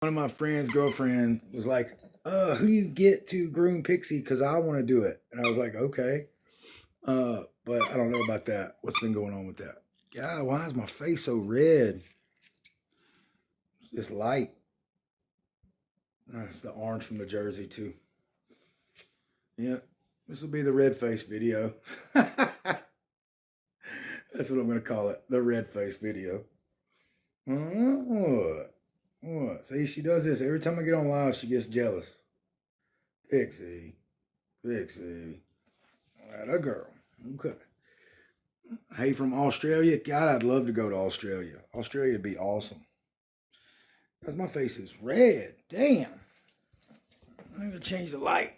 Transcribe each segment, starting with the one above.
One of my friend's girlfriend was like, who do you get to groom Pixie? Because I want to do it. And I was like, okay. But I don't know about that. What's been going on with that? God, why is my face so red? It's light. It's the orange from the jersey, too. Yeah, this will be the red face video. That's what I'm going to call it, the red face video. What? What? See, she does this every time I get on live. She gets jealous. Pixie, Pixie, that a girl. Okay. Hey, from Australia. God, I'd love to go to Australia. Australia would be awesome. Because my face is red. Damn. I'm going to change the light.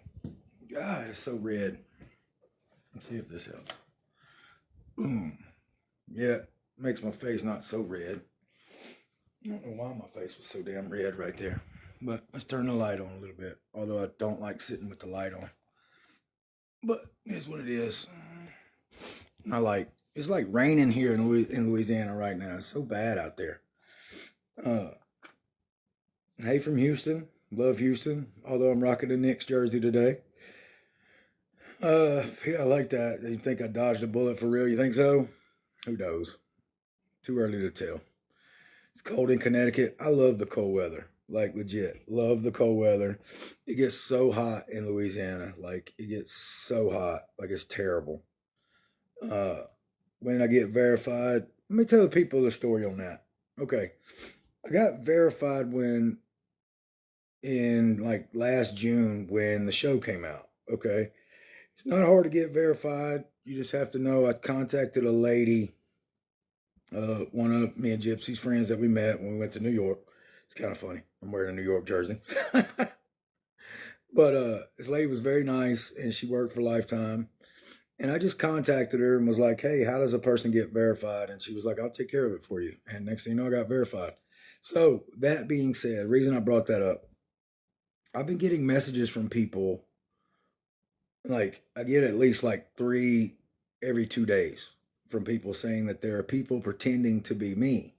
God, it's so red. Let's see if this helps. Boom. Yeah, makes my face not so red. I don't know why my face was so damn red right there. But let's turn the light on a little bit. Although I don't like sitting with the light on. But it's what it is. It's like raining here in Louisiana right now. It's so bad out there. Hey from Houston. Love Houston. Although I'm rocking the Knicks jersey today. Yeah, I like that. You think I dodged a bullet for real? You think so? Who knows? Too early to tell. It's cold in Connecticut. I love the cold weather. Like, legit. Love the cold weather. It gets so hot in Louisiana. Like, it gets so hot. Like, it's terrible. When I get verified, let me tell the people the story on that. Okay. I got verified in like last June when the show came out. Okay. It's not hard to get verified. You just have to know I contacted a lady, one of me and Gypsy's friends that we met when we went to New York. It's kind of funny. I'm wearing a New York jersey. But this lady was very nice and she worked for Lifetime. And I just contacted her and was like, hey, how does a person get verified? And she was like, I'll take care of it for you. And next thing you know, I got verified. So that being said, the reason I brought that up, I've been getting messages from people. Like I get at least like 3 every 2 days from people saying that there are people pretending to be me.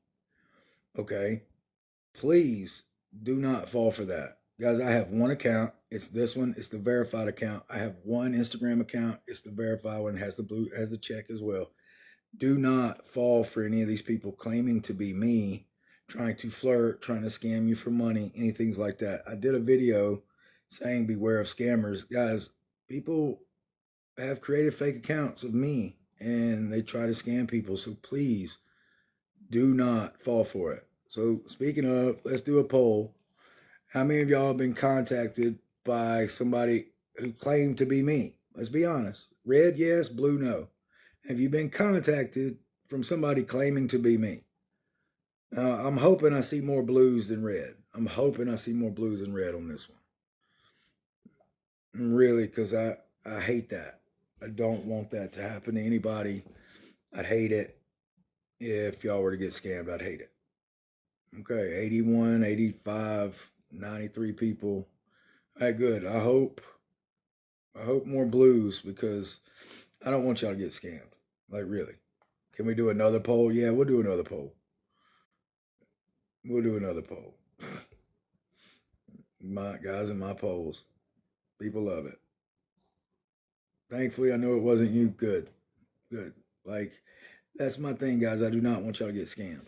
Okay. Please do not fall for that. Guys, I have one account. It's this one. It's the verified account. I have one Instagram account. It's the verified one. It has the check as well. Do not fall for any of these people claiming to be me, trying to flirt, trying to scam you for money, anything like that. I did a video saying beware of scammers. Guys, people have created fake accounts of me and they try to scam people. So please do not fall for it. So speaking of, let's do a poll. How many of y'all have been contacted by somebody who claimed to be me? Let's be honest. Red, yes. Blue, no. Have you been contacted from somebody claiming to be me? I'm hoping I see more blues than red. I'm hoping I see more blues than red on this one. Really, because I hate that. I don't want that to happen to anybody. I'd hate it if y'all were to get scammed. I'd hate it. Okay, 81, 85, 93 people. All right, good. I hope more blues because I don't want y'all to get scammed. Like, really. Can we do another poll? Yeah, we'll do another poll. We'll do another poll. My guys and my polls. People love it. Thankfully, I know it wasn't you. Good. Good. Like, that's my thing, guys. I do not want y'all to get scammed.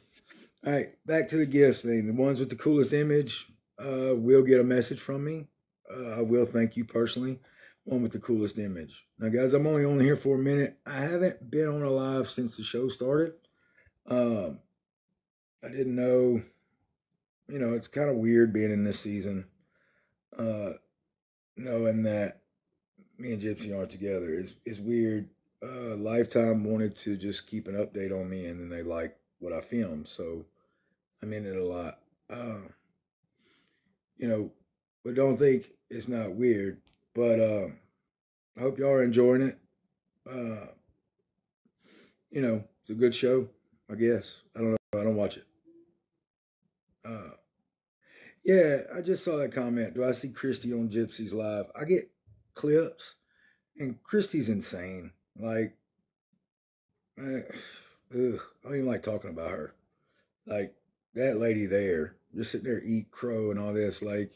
All right, back to the gifts thing. The ones with the coolest image will get a message from me. I will thank you personally. One with the coolest image. Now, guys, I'm only on here for a minute. I haven't been on a live since the show started. I didn't know, it's kind of weird being in this season, knowing that me and Gypsy aren't together. It's weird. Lifetime wanted to just keep an update on me, and then they like what I filmed, so I'm in it a lot. But don't think it's not weird. But I hope y'all are enjoying it. It's a good show, I guess. I don't know. I don't watch it. Yeah, I just saw that comment. Do I see Kristy on Gypsy's live? I get clips, and Kristy's insane. Like, I don't even like talking about her. Like, that lady there, just sitting there eat crow and all this. Like,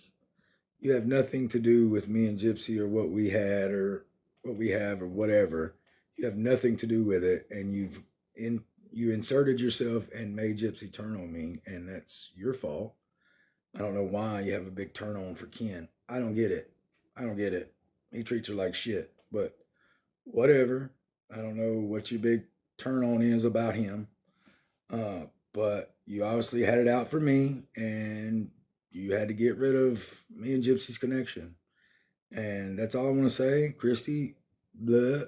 you have nothing to do with me and Gypsy or what we had or what we have or whatever. You have nothing to do with it, and you inserted yourself and made Gypsy turn on me, and that's your fault. I don't know why you have a big turn on for Ken. I don't get it. I don't get it. He treats her like shit, but whatever. I don't know what your big turn on is about him. But you obviously had it out for me, and you had to get rid of me and Gypsy's connection. And that's all I want to say. Kristy, blah.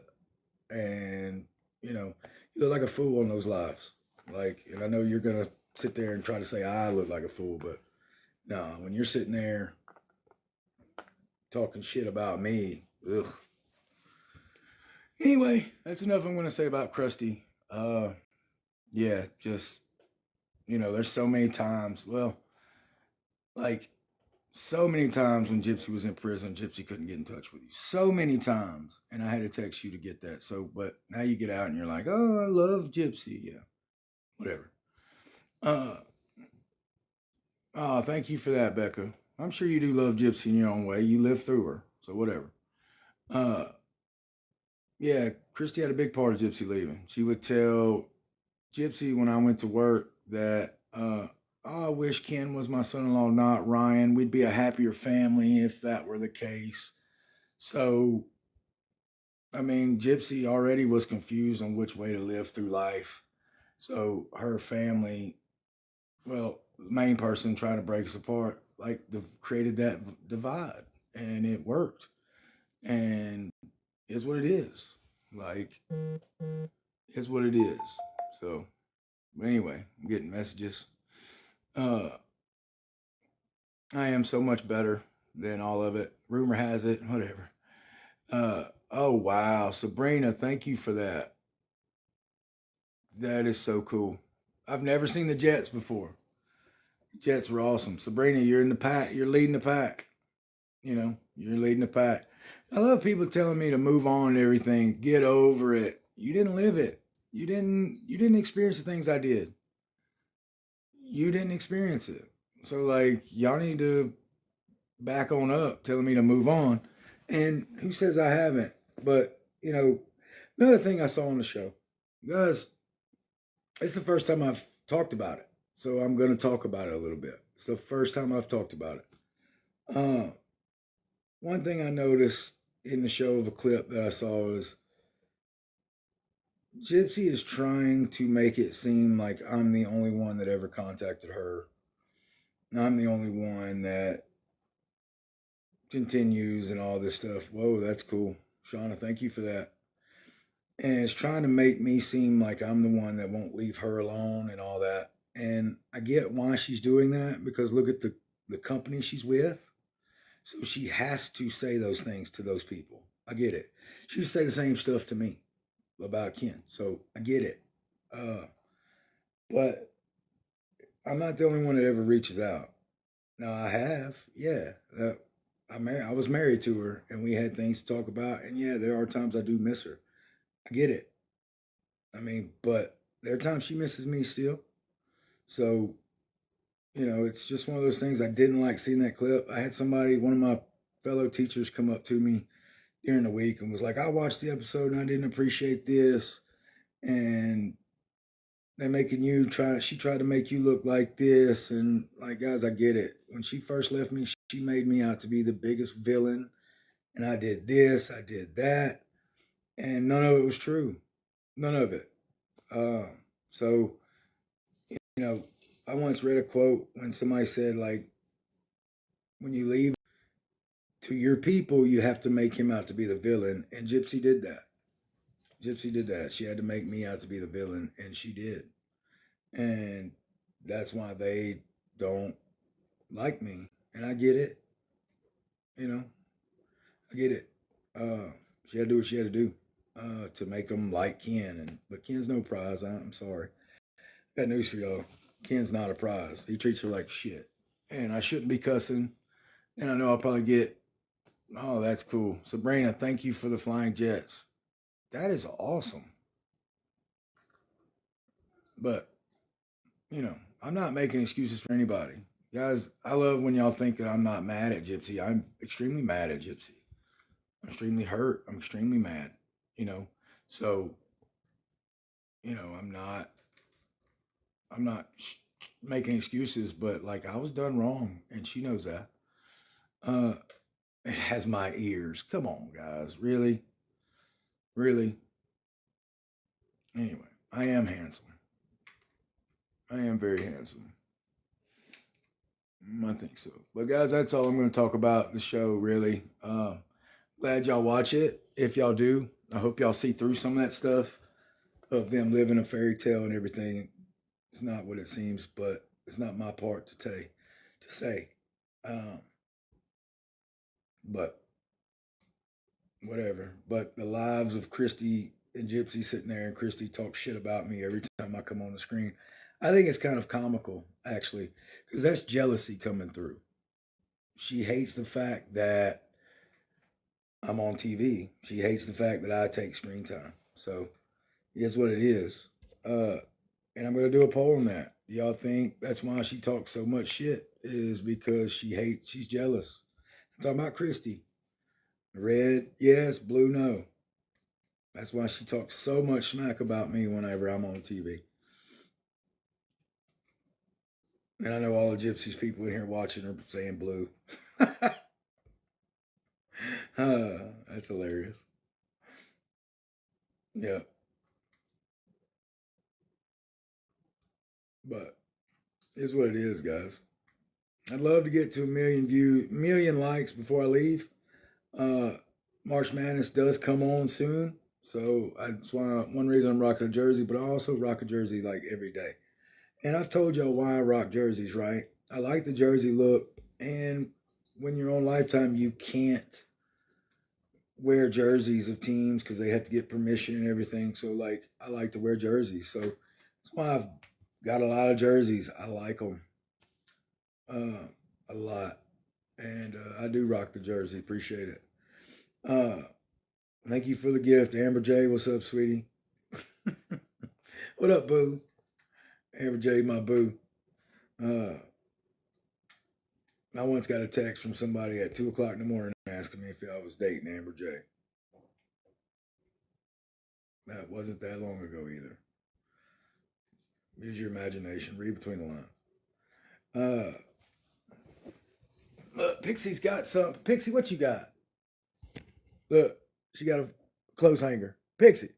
And, you look like a fool on those lives. Like, and I know you're going to sit there and try to say I look like a fool, but no, when you're sitting there talking shit about me, ugh. Anyway, that's enough I'm going to say about Krusty. Yeah, just, there's so many times, so many times when Gypsy was in prison, Gypsy couldn't get in touch with you. So many times. And I had to text you to get that. So, but now you get out and you're like, oh, I love Gypsy. Yeah, whatever. Thank you for that, Becca. I'm sure you do love Gypsy in your own way. You lived through her. So whatever. Yeah, Kristy had a big part of Gypsy leaving. She would tell Gypsy when I went to work that, I wish Ken was my son-in-law, not Ryan. We'd be a happier family if that were the case. So, I mean, Gypsy already was confused on which way to live through life. So her family, the main person trying to break us apart, created that divide, and it worked. And it's what it is. It's what it is. So, but anyway, I'm getting messages. I am so much better than all of it. Rumor has it, whatever. Oh wow, Sabrina, thank you for that. That is so cool. I've never seen the Jets before. Jets were awesome. Sabrina, you're in the pack. You're leading the pack. You're leading the pack. I love people telling me to move on and everything. Get over it. You didn't live it. You didn't experience the things I did. You didn't experience it. So y'all need to back on up telling me to move on. And who says I haven't? But, another thing I saw on the show, guys, it's the first time I've talked about it. So I'm going to talk about it a little bit. It's the first time I've talked about it. One thing I noticed in the show of a clip that I saw is Gypsy is trying to make it seem like I'm the only one that ever contacted her. I'm the only one that continues and all this stuff. Whoa, that's cool. Shauna, thank you for that. And it's trying to make me seem like I'm the one that won't leave her alone and all that. And I get why she's doing that, because look at the company she's with. So she has to say those things to those people. I get it. She say the same stuff to me about Ken. So I get it. But I'm not the only one that ever reaches out. Now I have, yeah. I was married to her, and we had things to talk about. And yeah, there are times I do miss her. I get it. I mean, but there are times she misses me still. So, it's just one of those things. I didn't like seeing that clip. I had one of my fellow teachers come up to me during the week and was like, I watched the episode and I didn't appreciate this. And she tried to make you look like this. And guys, I get it. When she first left me, she made me out to be the biggest villain. And I did this, I did that. And none of it was true. None of it. So, I once read a quote when somebody said, when you leave to your people, you have to make him out to be the villain. And Gypsy did that. She had to make me out to be the villain, and she did. And that's why they don't like me. And I get it. I get it. She had to do what she had to do to make them like Ken. But Ken's no prize. I'm sorry. Got news for y'all. Ken's not a prize. He treats her like shit. And I shouldn't be cussing. And I know I'll probably get, oh, that's cool. Sabrina, thank you for the flying jets. That is awesome. But, I'm not making excuses for anybody. Guys, I love when y'all think that I'm not mad at Gypsy. I'm extremely mad at Gypsy. I'm extremely hurt. I'm extremely mad, you know. So, I'm not making excuses, but like I was done wrong and she knows that. Uh it has my ears. Come on, guys. Really? Really? Anyway, I am handsome. I am very handsome. I think so. But guys, that's all I'm going to talk about the show. Really, glad y'all watch it. If y'all do, I hope y'all see through some of that stuff of them living a fairy tale and everything. It's not what it seems, but it's not my part to say. Um, but whatever. But the lives of Kristy and Gypsy sitting there, and Kristy talks shit about me every time I come on the screen. I think it's kind of comical, actually, because that's jealousy coming through. She hates the fact that I'm on TV. She hates the fact that I take screen time. So it's what it is. Uh, and I'm gonna do a poll on that. Y'all think that's why she talks so much shit? Is because she's jealous. I'm talking about Kristy. Red, yes. Blue, no. That's why she talks so much smack about me whenever I'm on TV. And I know all the Gypsies people in here watching are saying blue. That's hilarious. Yeah, but it's what it is, guys. I'd love to get to a million likes before I leave. Uh, March Madness does come on soon, so that's why one reason I'm rocking a jersey, but I also rock a jersey like every day. And I've told y'all why I rock jerseys, right? I like the jersey look, and when you're on Lifetime, you can't wear jerseys of teams because they have to get permission and everything. So like, I like to wear jerseys, so that's why I've got a lot of jerseys. I like them a lot, and I do rock the jersey. Appreciate it. Uh, Thank you for the gift, Amber J. What's up, sweetie? What up, boo? Amber J, my boo. Uh, I once got a text from somebody at 2 o'clock in the morning asking me if I was dating Amber J. That wasn't that long ago either. Use your imagination. Read between the lines. Look, Pixie's got something. Pixie, what you got? Look, she got a clothes hanger. Pixie.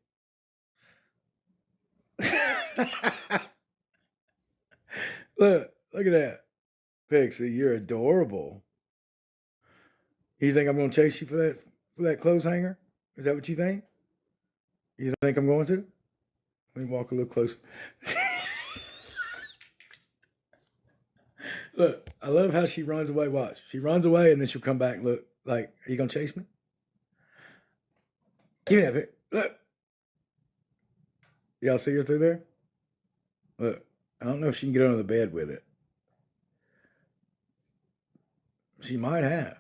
Look at that. Pixie, you're adorable. You think I'm gonna chase you for that clothes hanger? Is that what you think? You think I'm going to? Let me walk a little closer. Look, I love how she runs away. Watch. She runs away and then she'll come back. Look, like, are you gonna chase me? Give me that bit. Look. Y'all see her through there? Look. I don't know if she can get under the bed with it. She might have.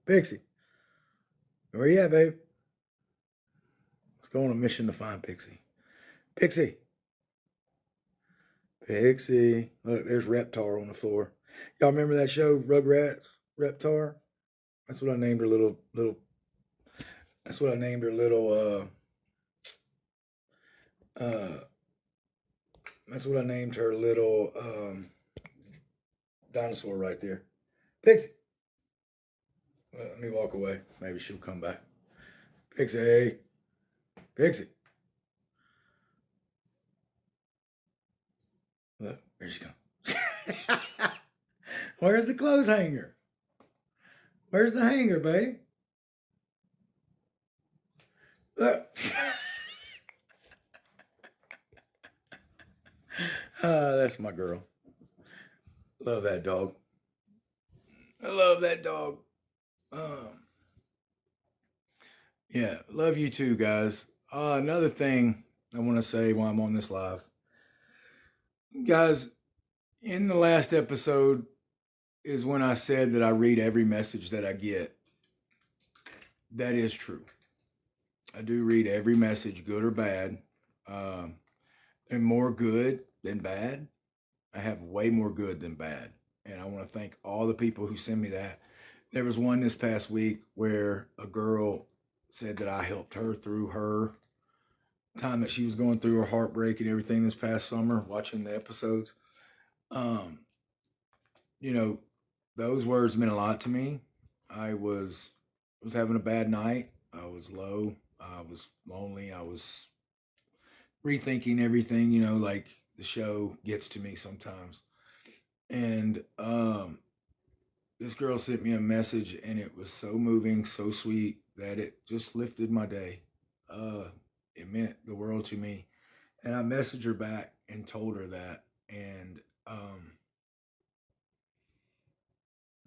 Pixie. Where you at, babe? Let's go on a mission to find Pixie. Pixie. Pixie. Look, there's Reptar on the floor. Y'all remember that show, Rugrats? Reptar? That's what I named her little that's what I named her little that's what I named her little dinosaur right there. Pixie. Well, let me walk away. Maybe she'll come back. Pixie. Pixie. Look, there she comes. Where's the clothes hanger? Where's the hanger, babe? Look. That's my girl. Love that dog. I love that dog. Um, yeah, love you too, guys. Another thing I want to say while I'm on this live, guys. In the last episode is when I said that I read every message that I get. That is true. I do read every message, good or bad, and more good than bad. I have way more good than bad. And I want to thank all the people who send me that. There was one this past week where a girl said that I helped her through her time that she was going through her heartbreak and everything this past summer, watching the episodes. Um, you know, those words meant a lot to me. I was having a bad night. I was low. I was lonely. I was rethinking everything. Like the show gets to me sometimes. And this girl sent me a message, and it was so moving, so sweet that it just lifted my day. Uh, it meant the world to me. And I messaged her back and told her that. And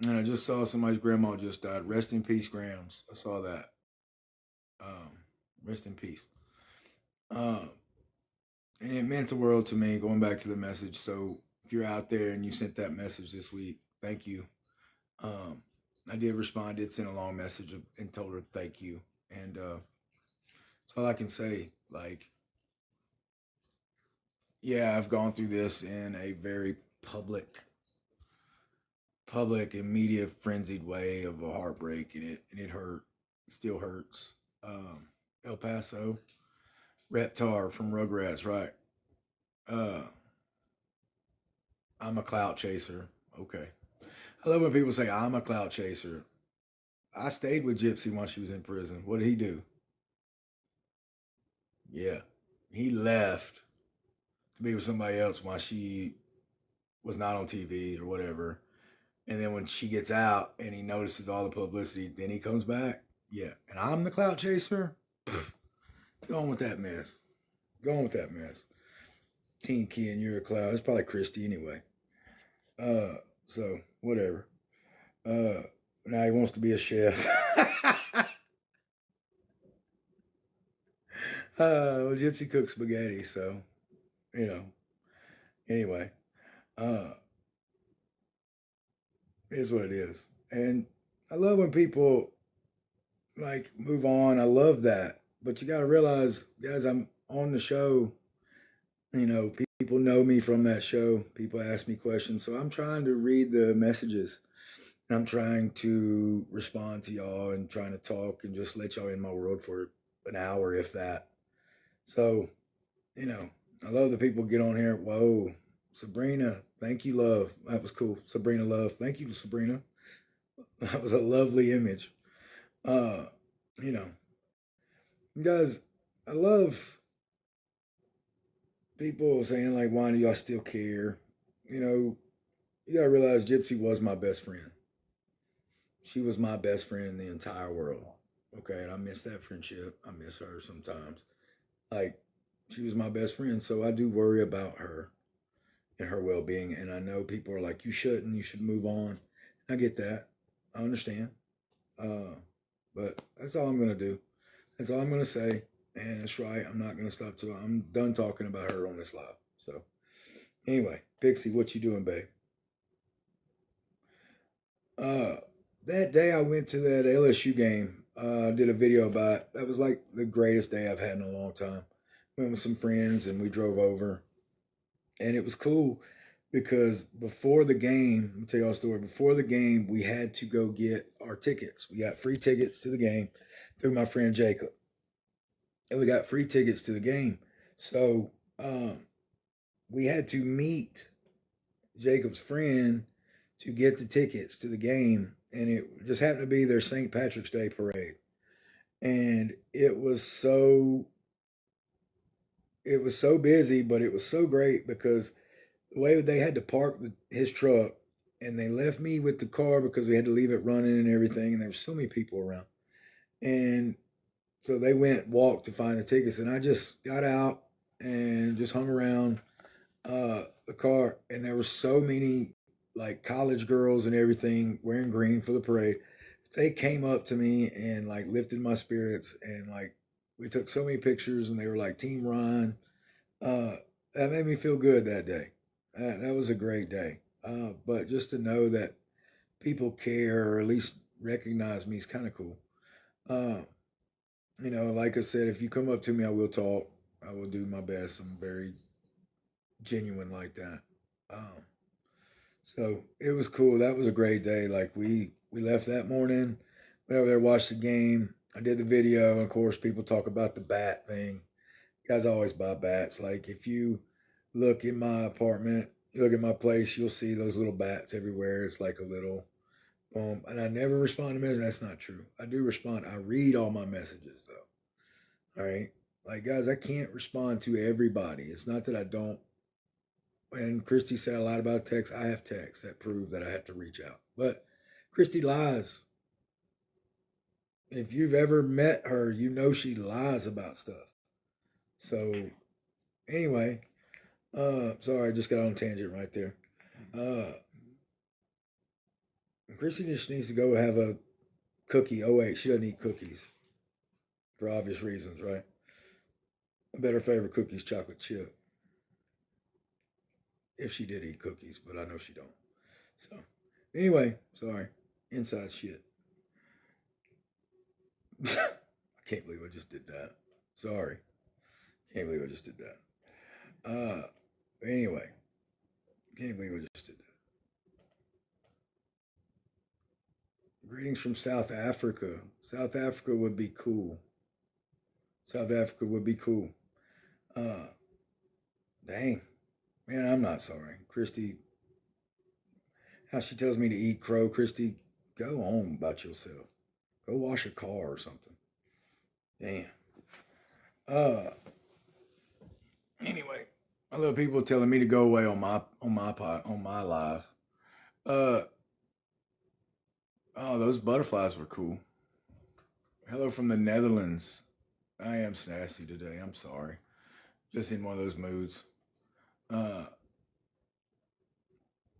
I just saw somebody's grandma just died. Rest in peace, Grams. I saw that. Um, Rest in peace. Um, and it meant the world to me. Going back to the message. So if you're out there and you sent that message this week, thank you. Um, I did respond. Did send a long message and told her thank you. And that's all I can say. Like, yeah, I've gone through this in a very public and media frenzied way of a heartbreak, and it hurt. It still hurts. El Paso, Reptar from Rugrats, right? Uh, I'm a clout chaser. Okay. I love when people say I'm a clout chaser. I stayed with Gypsy while she was in prison. What did he do? Yeah, he left to be with somebody else while she was not on TV or whatever. And then when she gets out and he notices all the publicity, then he comes back. Yeah, and I'm the clout chaser. Go on with that mess. Go on with that mess. Team Key and you're a cloud. It's probably Kristy anyway. So whatever. Uh, Now he wants to be a chef. Well, Gypsy cooks spaghetti, so you know. Anyway, uh, it is what it is, and I love when people like move on. I love that, but you got to realize, guys, I'm on the show. People know me from that show. People ask me questions, so I'm trying to read the messages. And I'm trying to respond to y'all and trying to talk and just let y'all in my world for an hour, if that. So, you know, I love the people get on here. Whoa, Sabrina, thank you, love. That was cool. Sabrina, love. Thank you, Sabrina. That was a lovely image. Uh, you know, guys, I love people saying like, why do y'all still care? You know, you gotta realize Gypsy was my best friend. She was my best friend in the entire world. Okay, and I miss that friendship. I miss her sometimes. Like, she was my best friend, so I do worry about her and her well being. And I know people are like, you shouldn't, you should move on. I get that. I understand. Uh, but that's all I'm gonna do. That's all I'm gonna say. And that's right. I'm not gonna stop till I'm done talking about her on this live. So anyway, Pixie, what you doing, babe? Uh, that day I went to that LSU game. I did a video about it. That was like the greatest day I've had in a long time. Went with some friends and we drove over, and it was cool because before the game, let me tell y'all a story. Before the game, we had to go get our tickets. We got free tickets to the game through my friend Jacob, and we got free tickets to the game. So we had to meet Jacob's friend to get the tickets to the game, and it just happened to be their St. Patrick's Day parade. And it was so busy, but it was so great because the way they had to park his truck, and they left me with the car because they had to leave it running and everything, and there were so many people around. And so they walked to find the tickets, and I just got out and just hung around the car, and there were so many like college girls and everything wearing green for the parade. They came up to me and like lifted my spirits, and like we took so many pictures, and they were like Team Ryan. Uh, that made me feel good that day. That was a great day. But just to know that people care or at least recognize me is kind of cool. Uh, like I said, if you come up to me, I will talk. I will do my best. I'm very genuine like that. Um, so it was cool. That was a great day. Like we left that morning, went over there, watched the game. I did the video, and of course, people talk about the bat thing. Guys always buy bats. Like if you look in my apartment, you look at my place, you'll see those little bats everywhere. It's like a little and I never respond to messages. That's not true. I do respond. I read all my messages though. All right. Like guys, I can't respond to everybody. It's not that I don't. And Kristy said a lot about text. I have texts that prove that I have to reach out. But Kristy lies. If you've ever met her, you know she lies about stuff. So anyway, sorry, I just got on a tangent right there. Uh, Kristy just needs to go have a cookie. Oh wait, she doesn't eat cookies for obvious reasons, right? I bet her favorite cookie's chocolate chip. If she did eat cookies, but I know she don't. So anyway, sorry, inside shit. I can't believe I just did that. Sorry, can't believe I just did that. Anyway, can't believe I just did that. Greetings from South Africa. South Africa would be cool. South Africa would be cool. Uh, Dang, man, I'm not sorry, Kristy. How she tells me to eat crow, Kristy. Go on about yourself. Go wash a car or something. Damn. Uh. Anyway, I love people telling me to go away on my live. Uh. Oh, those butterflies were cool. Hello from the Netherlands. I am sassy today. I'm sorry. Just in one of those moods. Uh.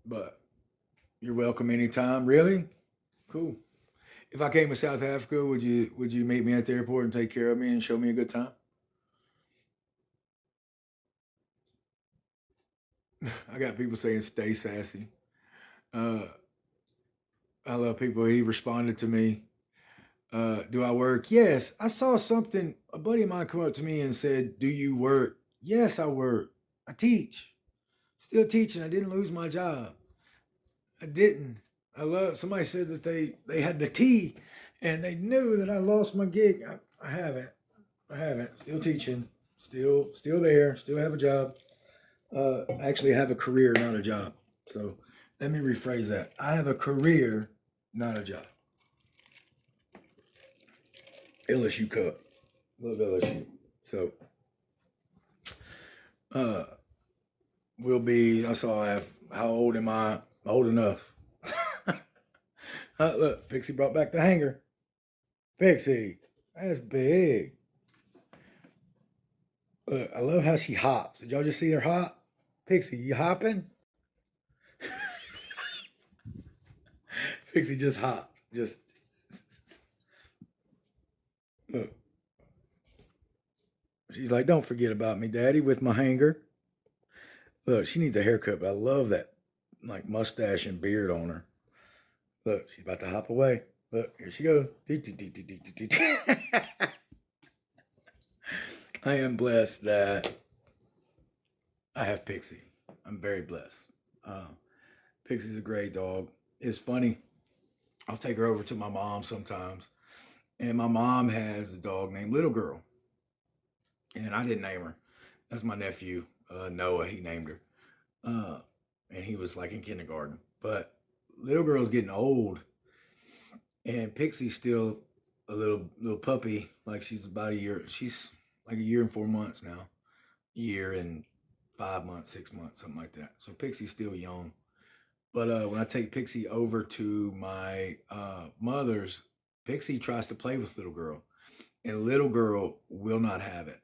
But you're welcome anytime. Really? Cool. If I came to South Africa, would you meet me at the airport and take care of me and show me a good time? I got people saying stay sassy. Uh, I love people. He responded to me. Do I work? Yes. I saw something. A buddy of mine come up to me and said, "Do you work?" Yes, I work. I teach. Still teaching. I didn't lose my job. I didn't. I love. Somebody said that they had the T, and they knew that I lost my gig. I haven't. I haven't. Still teaching. Still there. Still have a job. Actually, I have a career, not a job. So let me rephrase that. I have a career, not a job. LSU Cup. Love LSU. So uh, we'll be. I saw. How old am I? Old enough. Look, Pixie brought back the hanger. Pixie, that's big. Look, I love how she hops. Did y'all just see her hop? Pixie, you hopping? Pixie just hopped. Just look. She's like, don't forget about me, Daddy, with my hanger. Look, she needs a haircut, but I love that like mustache and beard on her. Look, she's about to hop away. Look, here she goes. I am blessed that I have Pixie. I'm very blessed. Um, Pixie's a great dog. It's funny. I'll take her over to my mom sometimes, and my mom has a dog named Little Girl, and I didn't name her. That's my nephew Noah. He named her, uh, and he was like in kindergarten. But Little Girl's getting old, and Pixie's still a little puppy. Like she's about a year. She's like a year and 4 months now. Year and 5 months, 6 months, something like that. So Pixie's still young. But when I take Pixie over to my mother's, Pixie tries to play with Little Girl, and Little Girl will not have it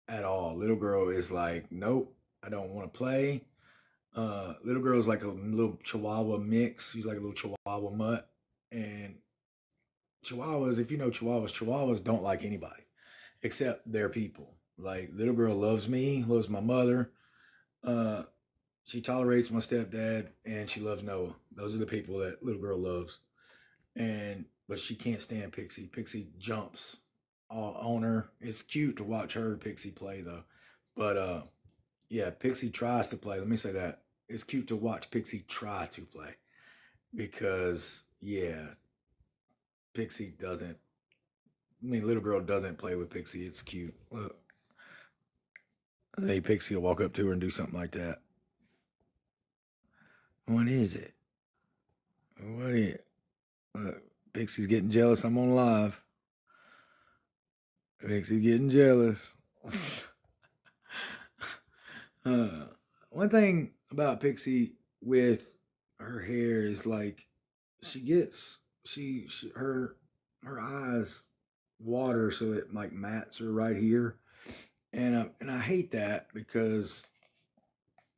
at all. Little Girl is like, nope, I don't want to play. Little Girl is like a little Chihuahua mix. She's like a little Chihuahua mutt, and Chihuahuas, if you know Chihuahuas don't like anybody except their people. Like Little Girl loves me, loves my mother. Uh, she tolerates my stepdad, and she loves Noah. Those are the people that Little Girl loves. And but she can't stand Pixie. Pixie jumps all on her. It's cute to watch her and Pixie play though. But yeah, Pixie tries to play. Let me say that. it's cute to watch Pixie try to play because yeah, Pixie doesn't. I mean, little girl doesn't play with Pixie. It's cute. Look, hey, Pixie will walk up to her and do something like that. What is it? What is it? Look, Pixie's getting jealous. I'm on live. Pixie getting jealous. uh, One thing about Pixie with her hair is like she gets her eyes water so it like mats her right here, and I hate that because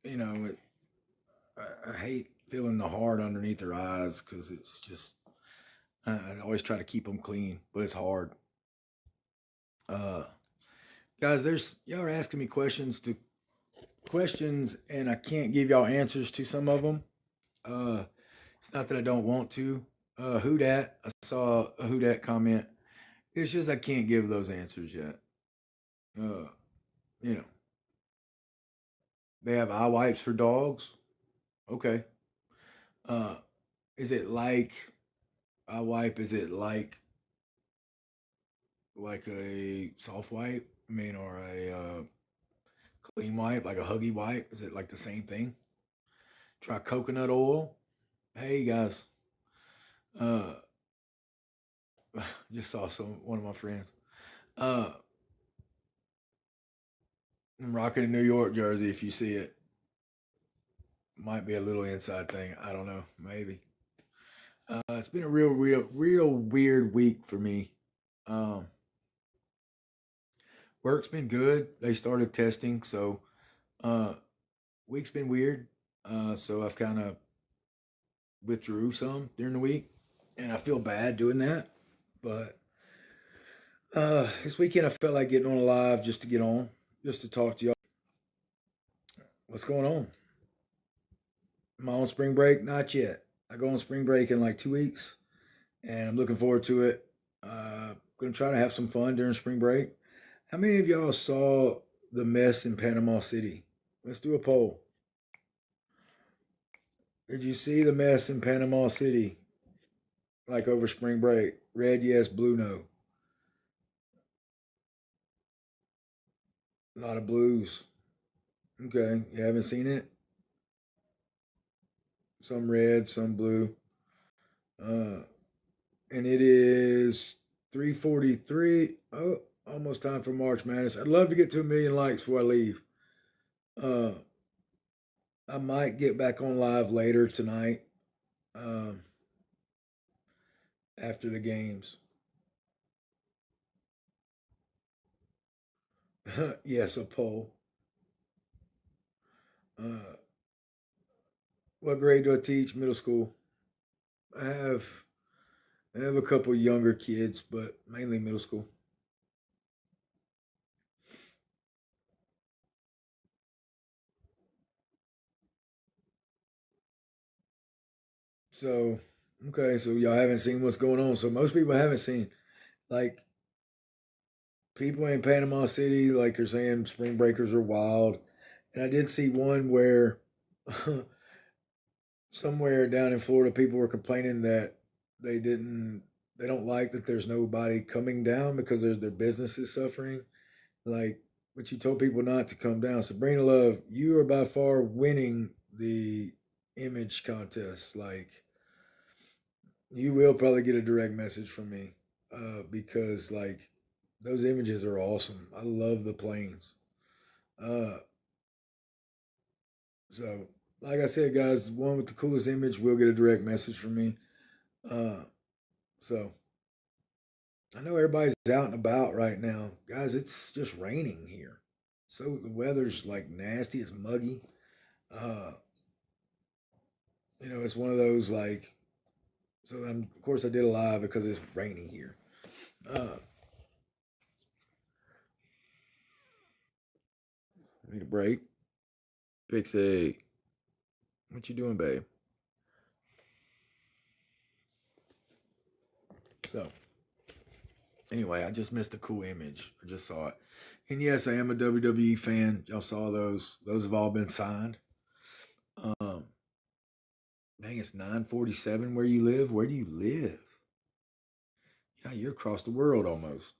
you know I hate feeling the hard underneath her eyes because it's just I always try to keep them clean, but it's hard. Uh, Guys, there's y'all are asking me questions, and I can't give y'all answers to some of them. Uh, it's not that I don't want to. Who dat? I saw a who dat comment. It's just I can't give those answers yet. Uh, you know, they have eye wipes for dogs. Okay. Uh, is it like eye wipe? Is it like a soft wipe? I mean, or a clean wipe, like a huggy wipe? Is it like the same thing? Try coconut oil. Hey guys, uh, just saw one of my friends. Uh, I'm rocking a New York jersey. If you see it, might be a little inside thing. I don't know. Maybe. It's been a real weird week for me. Um, Work's been good. They started testing, so uh, week's been weird. So I've kind of withdrew some during the week, and I feel bad doing that. But this weekend I felt like getting on live just to get on, just to talk to y'all. What's going on? Am I on spring break? Not yet. I go on spring break in like 2 weeks, and I'm looking forward to it. Gonna try to have some fun during spring break. How many of y'all saw the mess in Panama City? Let's do a poll. Did you see the mess in Panama City? Like over spring break? Red yes, blue no. A lot of blues. Okay, you haven't seen it? Some red, some blue. Uh, and it is 3:43. Oh, almost time for March Madness. I'd love to get to 1 million likes before I leave. Uh, I might get back on live later tonight um, after the games. Yes, a poll. Uh, what grade do I teach? Middle school. I have I have a couple younger kids, but mainly middle school. So okay, so y'all haven't seen what's going on. So most people haven't seen like people in Panama City like are saying spring breakers are wild. And I did see one where somewhere down in Florida people were complaining that they didn't they don't like that there's nobody coming down because their business is suffering. Like but you told people not to come down. Sabrina Love, you are by far winning the image contest. Like you will probably get a direct message from me because like those images are awesome. I love the planes. Uh, so, like I said, guys, the one with the coolest image will get a direct message from me. Uh, so, I know everybody's out and about right now. Guys, it's just raining here. So, the weather's like nasty. It's muggy. Uh, it's one of those like, so of course I did a live because it's raining here. Uh, Need a break. Pixie, what you doing, babe? So, anyway, I just missed a cool image. I just saw it. And yes, I am a WWE fan. Y'all saw those. Those have all been signed. Um, Dang, it's 9:47 where you live. Where do you live? Yeah, you're across the world almost.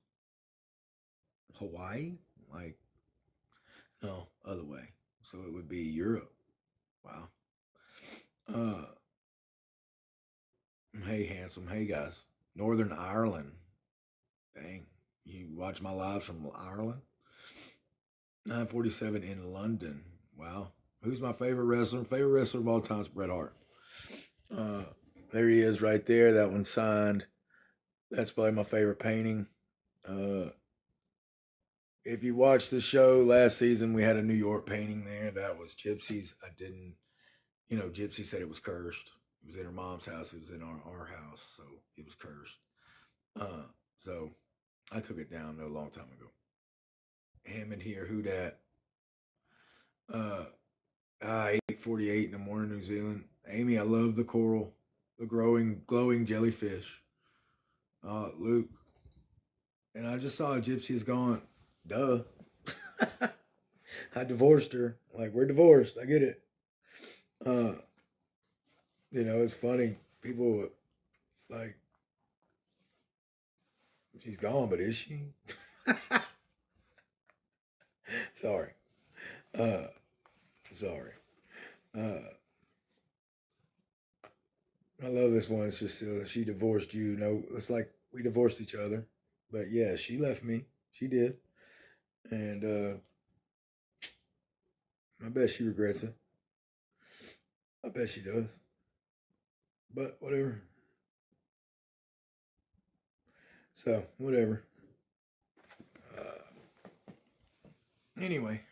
Hawaii? Like, no, other way. So it would be Europe. Wow. Uh, hey, handsome. Hey, guys. Northern Ireland. Dang. You watch my lives from Ireland? 9:47 in London. Wow. Who's my favorite wrestler? Favorite wrestler of all time is Bret Hart. Uh, there he is right there. That one's signed. That's probably my favorite painting. Uh, if you watched the show last season, we had a New York painting there. That was Gypsy's. I didn't, Gypsy said it was cursed. It was in her mom's house. It was in our house, so it was cursed. Uh, so I took it down a long time ago. Hammond here, who dat? 8:48 in the morning, New Zealand. Amy, I love the coral, the glowing jellyfish. Luke, and I just saw a Gypsy is gone. Duh. I divorced her. Like, we're divorced. I get it. Uh, it's funny. People like, she's gone, but is she? Sorry. Uh, Sorry. Uh, I love this one. It's just she divorced you. No, it's like we divorced each other. But yeah, she left me. She did, and I bet she regrets it. I bet she does. But whatever. So whatever. Anyway.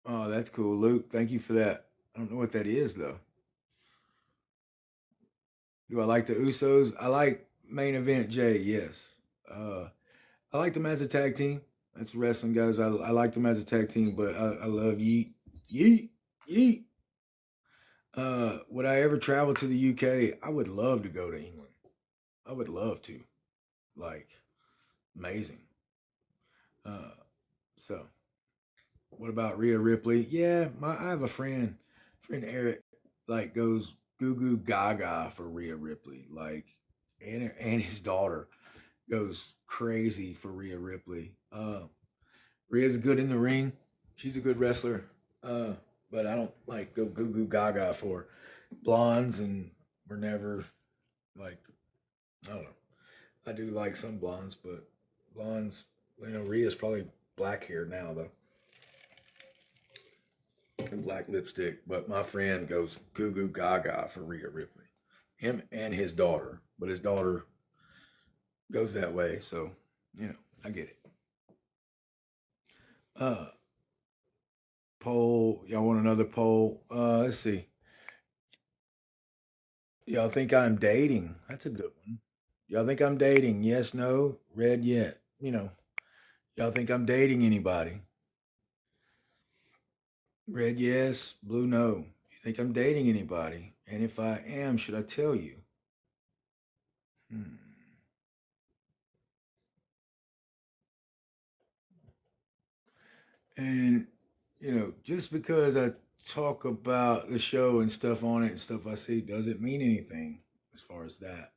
Oh, that's cool, Luke. Thank you for that. I don't know what that is though. Do I like the Usos? I like main event Jay. Yes. Uh, I like them as a tag team. That's wrestling, guys. I like them as a tag team, but I love Yeet, Yeet, Yeet. Would I ever travel to the UK? I would love to go to England. I would love to. Like, amazing. Uh, so, what about Rhea Ripley? Yeah, I have a friend Eric, like goes goo goo gaga for Rhea Ripley. Like, and his daughter goes crazy for Rhea Ripley. Rhea's good in the ring. She's a good wrestler. Uh, but I don't like go goo goo gaga for blondes, and we're never like, I don't know. I do like some blondes, but blondes, Rhea's probably black hair now though, and black lipstick. But my friend goes goo goo gaga for Rhea Ripley. Him and his daughter, but his daughter goes that way, so I get it. Uh, Poll. Y'all want another poll? Let's see. Y'all think I'm dating? That's a good one. Y'all think I'm dating? Yes, no, red, yet. Y'all think I'm dating anybody? Red, yes, blue, no. You think I'm dating anybody? And if I am, should I tell you? Hmm. And, just because I talk about the show and stuff on it and stuff I see doesn't mean anything as far as that.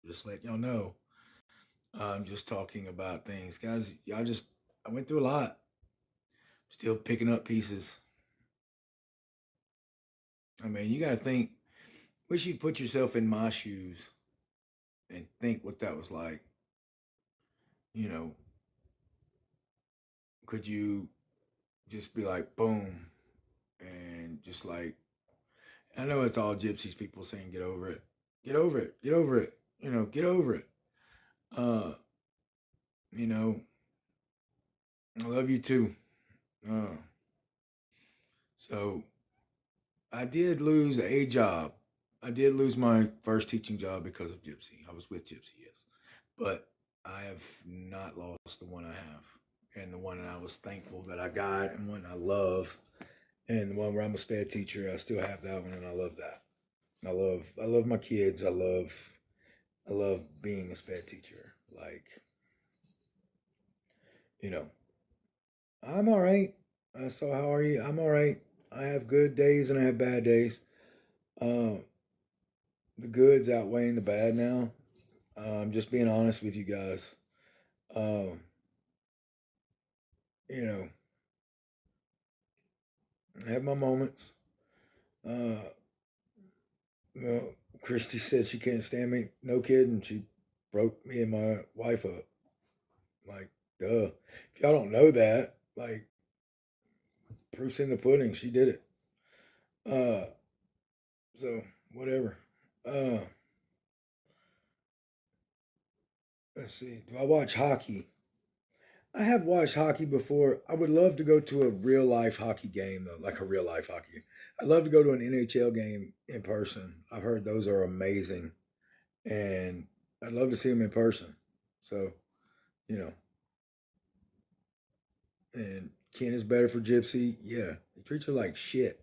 Just let y'all know. I'm just talking about things. Guys, I went through a lot. Still picking up pieces. I mean, you got to think, wish you'd put yourself in my shoes and think what that was like. You know, could you just be like, boom, and just like, I know it's all gypsies people saying, get over it, get over it, get over it, get over it. Uh, you know, I love you too. Uh, so I did lose a job. I did lose my first teaching job because of Gypsy. I was with Gypsy, yes. But I have not lost the one I have. And the one that I was thankful that I got, and one I love. And the one where I'm a sped teacher, I still have that one, and I love that. I love my kids. I love being a sped teacher. Like, you know, I'm all right. So how are you? I'm all right. I have good days and I have bad days. Um, the goods outweighing the bad now. Just being honest with you guys. Um, you know, I have my moments. Uh, well, Kristy said she can't stand me. No kidding. She broke me and my wife up. Like, duh. If y'all don't know that, like, proof's in the pudding. She did it. Uh, so whatever. Uh, let's see. Do I watch hockey? I have watched hockey before. I would love to go to a real life hockey game though, like a real life hockey. I'd love to go to an NHL game in person. I've heard those are amazing, and I'd love to see them in person. So you know, and Ken is better for Gypsy. Yeah, he treats her like shit.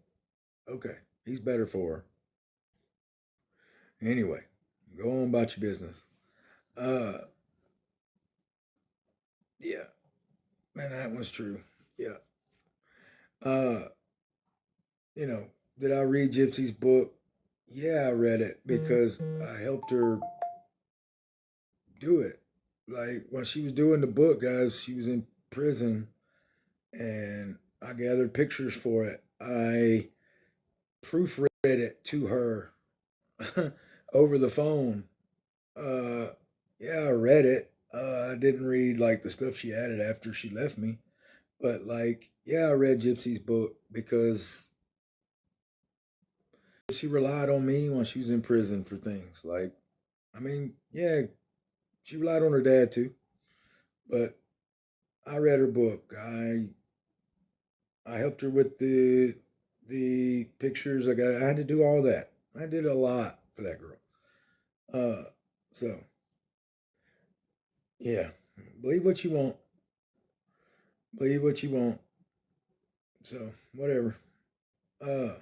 Okay, he's better for her. Anyway, go on about your business. Uh, yeah, man, that was true. Yeah. Uh, you know, did I read Gypsy's book? Yeah, I read it because I helped her do it. Like when she was doing the book, guys, she was in prison and I gathered pictures for it. I proofread it to her over the phone. Uh, yeah, I read it. I didn't read like the stuff she added after she left me, but like, yeah, I read Gypsy's book because she relied on me when she was in prison for things. Like, I mean, yeah, she relied on her dad too, but I read her book. I helped her with the pictures. I had to do all that. I did a lot for that girl. Uh, so yeah, believe what you want. Believe what you want. So whatever. Uh,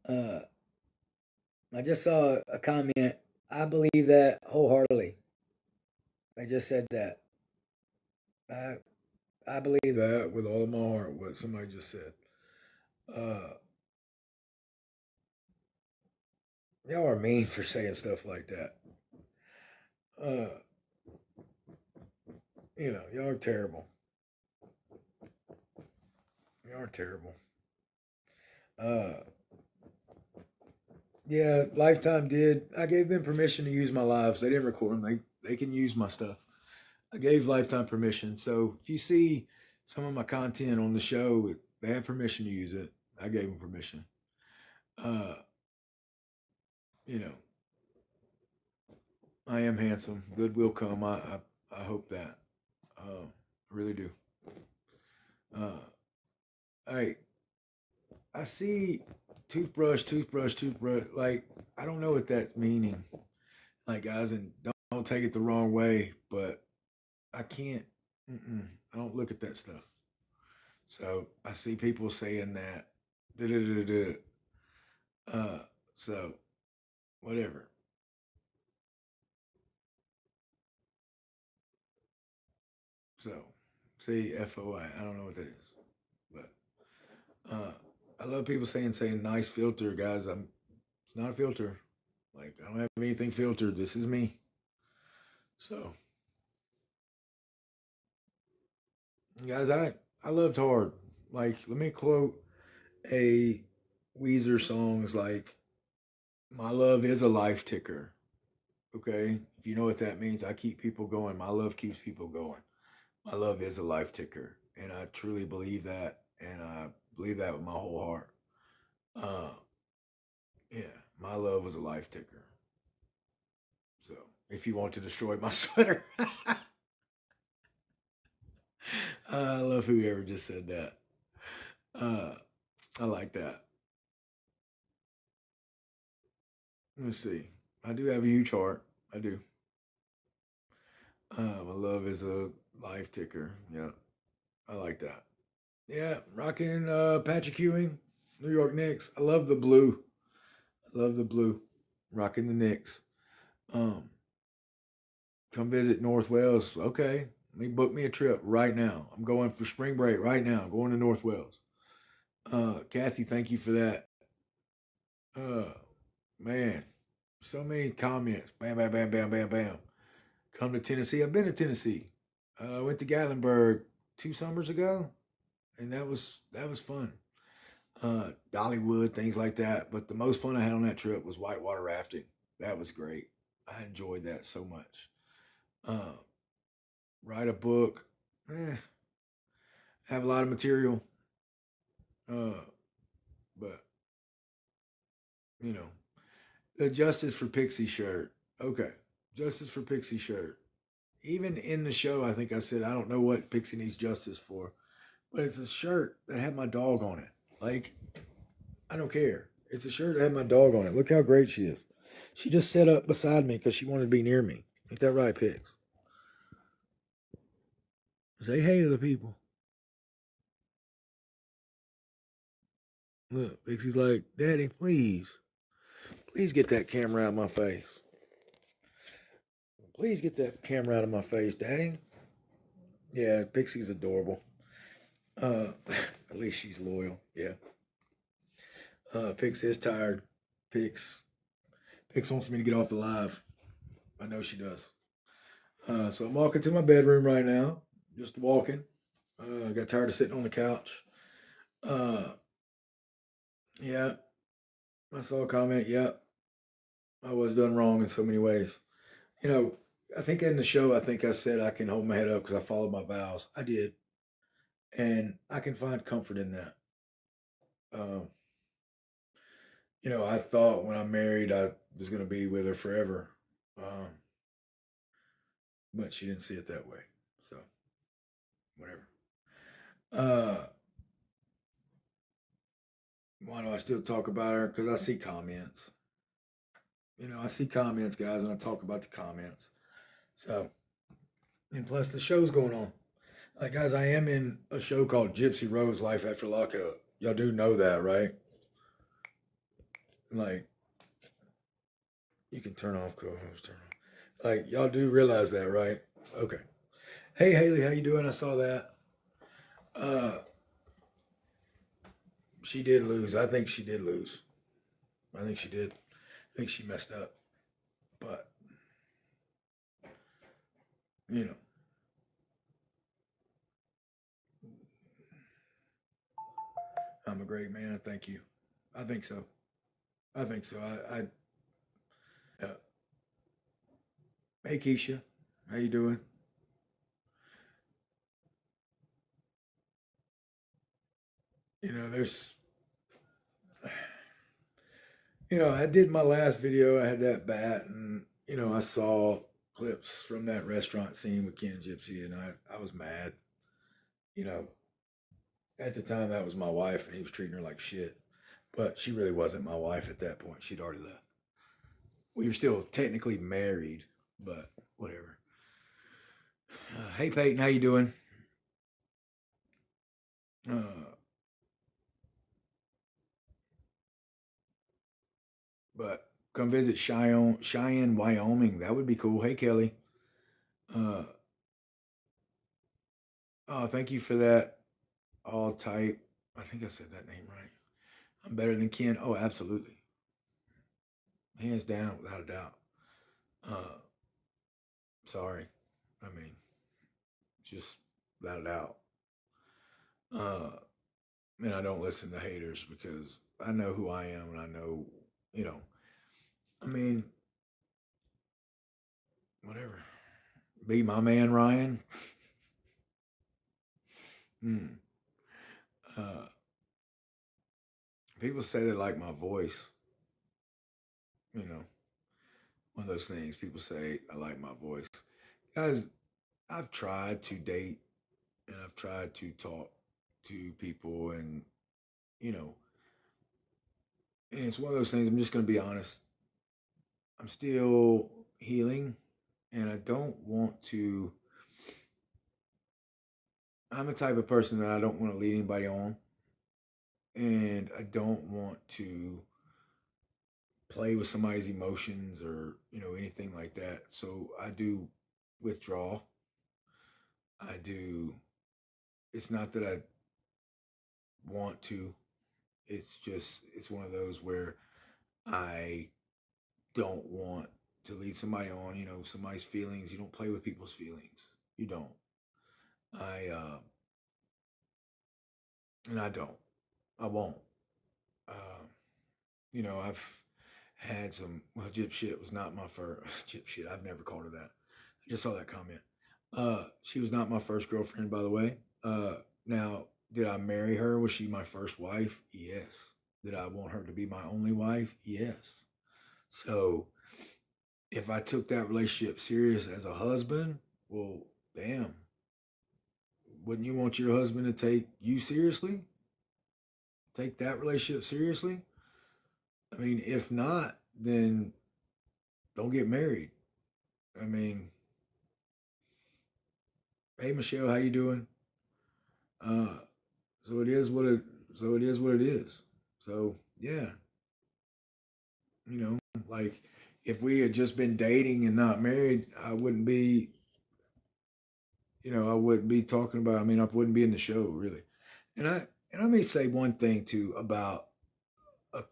uh, I just saw a comment. I believe that wholeheartedly. I just said that. I I believe that with all of my heart. What somebody just said. Uh, y'all are mean for saying stuff like that. Uh, y'all are terrible. Y'all are terrible. Uh, yeah, Lifetime did. I gave them permission to use my lives. They didn't record them. They can use my stuff. I gave Lifetime permission. So if you see some of my content on the show, they have permission to use it. I gave them permission. Uh, you know, I am handsome. Good will come. I hope that. I really do. Uh, hey, I see toothbrush, toothbrush, toothbrush. Like, I don't know what that's meaning. Like, guys, and don't take it the wrong way, but I can't. I don't look at that stuff. So I see people saying that. Da-da-da-da. Uh, so whatever. So CFOI. I don't know what that is, but I love people saying nice filter, guys. It's not a filter. Like I don't have anything filtered. This is me. So guys, I loved hard. Like let me quote a Weezer song. It's like my love is a life ticker. Okay, if you know what that means, I keep people going. My love keeps people going. My love is a life ticker, and I truly believe that, and I believe that with my whole heart. Uh, yeah, my love was a life ticker. So if you want to destroy my sweater, I love whoever just said that. Uh, I like that. Let's see. I do have a huge heart. I do. My love is a life ticker. Yeah, I like that. Yeah, rocking Patrick Ewing, New York Knicks. I love the blue. I love the blue. Rocking the Knicks. Um, Come visit North Wales. Okay, let me book me a trip right now. I'm going for spring break right now. I'm going to North Wales. Kathy, thank you for that. Uh, Man, so many comments. Bam, bam, bam, bam, bam, bam. Come to Tennessee. I've been to Tennessee. I went to Gatlinburg 2 summers ago, and that was fun. Dollywood, things like that. But the most fun I had on that trip was whitewater rafting. That was great. I enjoyed that so much. Uh, Write a book. Have a lot of material. Uh, but you know, the Justice for Pixie shirt. Okay, Justice for Pixie shirt. Even in the show, I think I said I don't know what Pixie needs justice for, but it's a shirt that had my dog on it. Like I don't care. It's a shirt that had my dog on it. Look how great she is. She just sat up beside me because she wanted to be near me. Ain't that right, Pix? Say hey to the people. Look, Pixie's like, Daddy, please get that camera out of my face. Please get that camera out of my face, Daddy. Yeah, Pixie's adorable. At least she's loyal. Yeah. Pix is tired. Pix Pix wants me to get off the live. I know she does. So I'm walking to my bedroom right now. Just walking. I got tired of sitting on the couch. Uh, yeah, I saw a comment. Yeah, I was done wrong in so many ways. You know, I think in the show, I think I said I can hold my head up because I followed my vows. I did, and I can find comfort in that. Um, I thought when I married, I was going to be with her forever, um, but she didn't see it that way. So whatever. Uh, why do I still talk about her? Because I see comments. I see comments, guys, and I talk about the comments. So, and plus the show's going on. Like, guys, I am in a show called Gypsy-Rose Life After Lockup. Y'all do know that, right? Like, you can turn off co-host. Turn on. Like, y'all do realize that, right? Okay. Hey, Haley, how you doing? I saw that. Uh, she did lose. I think she did lose. I think she did. I think she messed up. But, you know, I'm a great man. Thank you. I think so. I think so. Uh, hey, Keisha, how you doing? There's, I did my last video. I had that bat, and I saw clips from that restaurant scene with Ken and Gypsy, and I was mad. You know, at the time that was my wife, and he was treating her like shit. But she really wasn't my wife at that point. She'd already left. We were still technically married, but whatever. Hey Peyton, how you doing? Uh, but come visit Cheyenne, Wyoming. That would be cool. Hey Kelly. Uh, oh, thank you for that. All type. I think I said that name right. I'm better than Ken. Oh, absolutely, hands down, without a doubt. Uh, sorry. I mean, just without a doubt. Uh, and I don't listen to haters because I know who I am and I know, you know. I mean, whatever. Be my man, Ryan. Hmm. Uh, People say they like my voice. You know, one of those things. People say I like my voice. Guys, I've tried to date and I've tried to talk to people, and you know, and it's one of those things. I'm just going to be honest. I'm still healing, and I don't want to. I'm the type of person that I don't want to lead anybody on, and I don't want to play with somebody's emotions or anything like that. So I do withdraw. I do. It's not that I want to. It's one of those where I don't want to lead somebody on. Somebody's feelings. You don't play with people's feelings. You don't. I and I don't. I won't. Uh, I've had some. Well, gyp shit was not my first. Gyp shit. I've never called her that. I just saw that comment. She was not my first girlfriend, by the way. Now, did I marry her? Was she my first wife? Yes. Did I want her to be my only wife? Yes. So, if I took that relationship serious as a husband, well, damn. Wouldn't you want your husband to take you seriously? Take that relationship seriously? I mean, if not, then don't get married. I mean, hey Michelle, how you doing? Uh, so it is what it. So it is what it is. So yeah, you know, like if we had just been dating and not married, I wouldn't be. I wouldn't be talking about. I mean, I wouldn't be in the show really. And I may say one thing too about a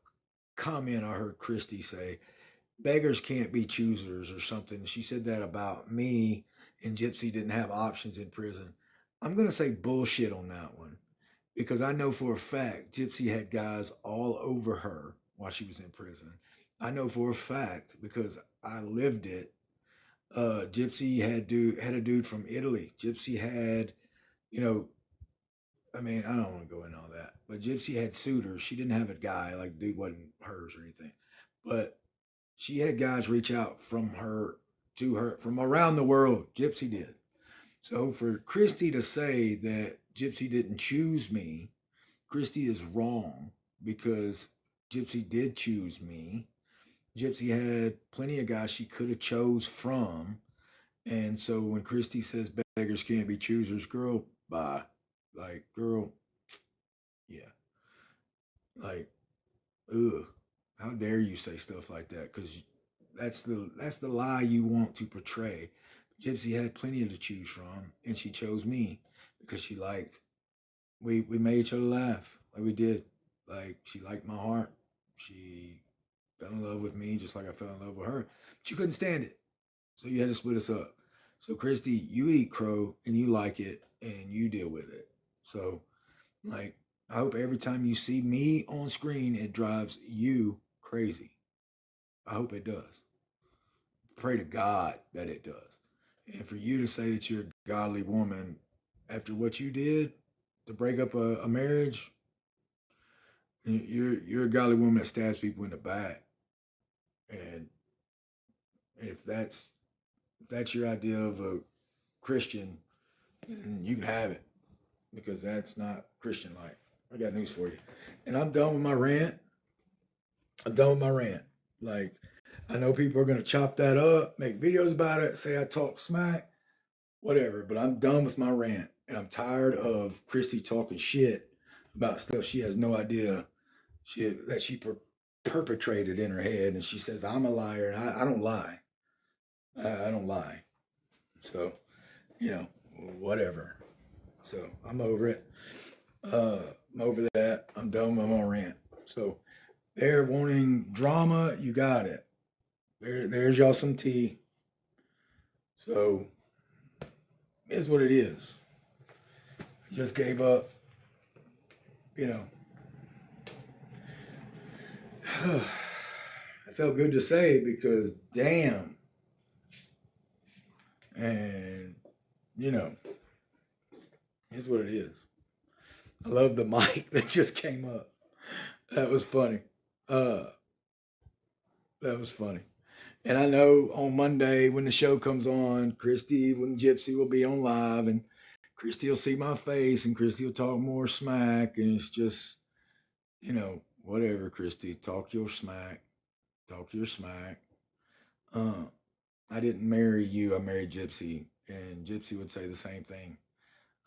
comment I heard Kristy say. Beggars can't be choosers or something. She said that about me, and Gypsy didn't have options in prison. I'm going to say bullshit on that one because I know for a fact Gypsy had guys all over her while she was in prison. I know for a fact because I lived it. Gypsy had a dude from Italy. Gypsy had, you know, I mean, I don't want to go into all that, but Gypsy had suitors. She didn't have a guy like dude wasn't hers or anything, but she had guys reach out from her to her from around the world. Gypsy did. So for Kristy to say that Gypsy didn't choose me, Kristy is wrong because Gypsy did choose me. Gypsy had plenty of guys she could have chose from. And so when Kristy says beggars can't be choosers, girl, bye. Like, girl, yeah. Like, ugh. How dare you say stuff like that? Because that's the lie you want to portray. Gypsy had plenty to choose from, and she chose me because she liked. We made each other laugh like we did. Like she liked my heart. She fell in love with me just like I fell in love with her. But you couldn't stand it, so you had to split us up. So Kristy, you eat crow and you like it and you deal with it. So like I hope every time you see me on screen, it drives you crazy. I hope it does. Pray to God that it does. And for you to say that you're a godly woman after what you did to break up a marriage, you're a godly woman that stabs people in the back. And And if that's your idea of a Christian, then you can have it, because that's not Christian like. I got news for you. And I'm done with my rant. I'm done with my rant. Like, I know people are gonna chop that up, make videos about it, say I talk smack, whatever. But I'm done with my rant, and I'm tired of Kristy talking shit about stuff she has no idea that she perpetrated in her head, and she says I'm a liar, and I don't lie. I don't lie. So, whatever. So I'm over it. I'm over that. I'm done with my rant. So they're wanting drama. You got it. There's y'all some tea. So it's what it is. Just gave up. You know. It felt good to say, because damn. And here's what it is. I love the mic that just came up. That was funny. That was funny. And I know on Monday when the show comes on, when Gypsy will be on live, and Kristy will see my face, and Kristy will talk more smack, and it's just, whatever, Kristy, talk your smack. Talk your smack. I didn't marry you, I married Gypsy, and Gypsy would say the same thing.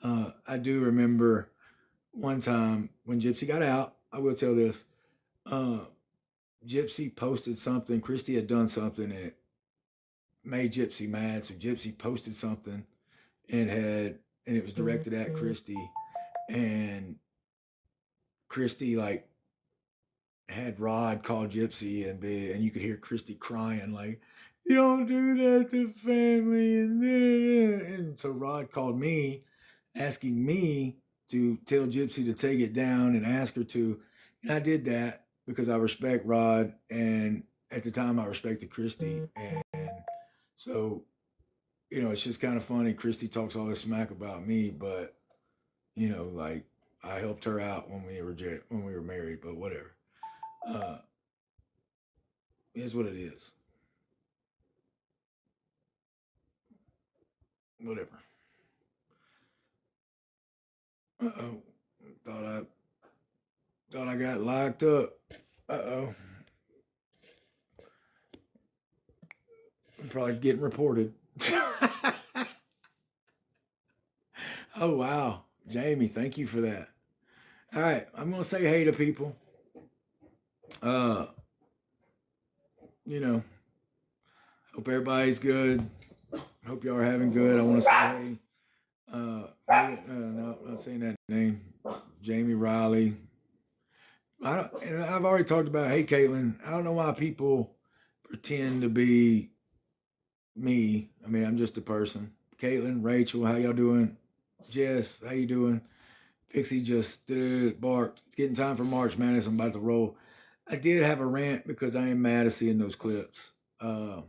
I do remember one time when Gypsy got out, I will tell this. Gypsy posted something. Kristy had done something that made Gypsy mad, so Gypsy posted something and it was directed at Kristy, and Kristy like had Rod call Gypsy, and you could hear Kristy crying like, "You don't do that to family," and so Rod called me, asking me to tell Gypsy to take it down and ask her to, and I did that because I respect Rod, and at the time I respected Kristy, and so it's just kind of funny. Kristy talks all this smack about me, but like I helped her out when we were married, but whatever. Is what it is. Whatever. Uh-oh. Thought I thought I got locked up. Uh-oh. I'm probably getting reported. Oh wow. Jamie, thank you for that. All right, I'm gonna say hey to people. Uh, you know, hope everybody's good. Hope y'all are having good. I want to say hey. No, I'm not saying that name. Jamie Riley. And I've already talked about. Hey, Caitlin. I don't know why people pretend to be me. I mean, I'm just a person. Caitlin, Rachel, how y'all doing? Jess, how you doing? Pixie just barked. It's getting time for March Madness. I'm about to roll. I did have a rant because I am mad at seeing those clips. I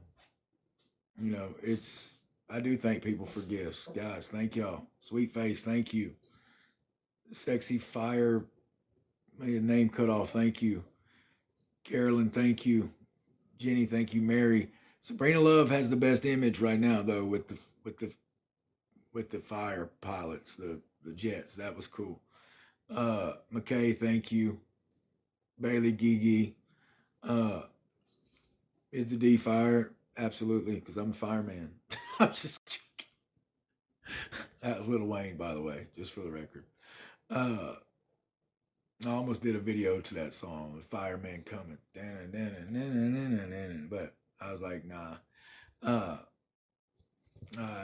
do thank people for gifts. Guys, thank y'all. Sweet Face, thank you. Sexy Fire, name cut off, thank you. Carolyn, thank you. Jenny, thank you. Mary. Sabrina Love has the best image right now though with the fire pilots, the jets. That was cool. McKay, thank you. Bailey Gigi. Is the D fire? Absolutely, because I'm a fireman. I'm just joking. That was Lil Wayne, by the way, just for the record. I almost did a video to that song, "The Fireman Coming," but I was like, nah. I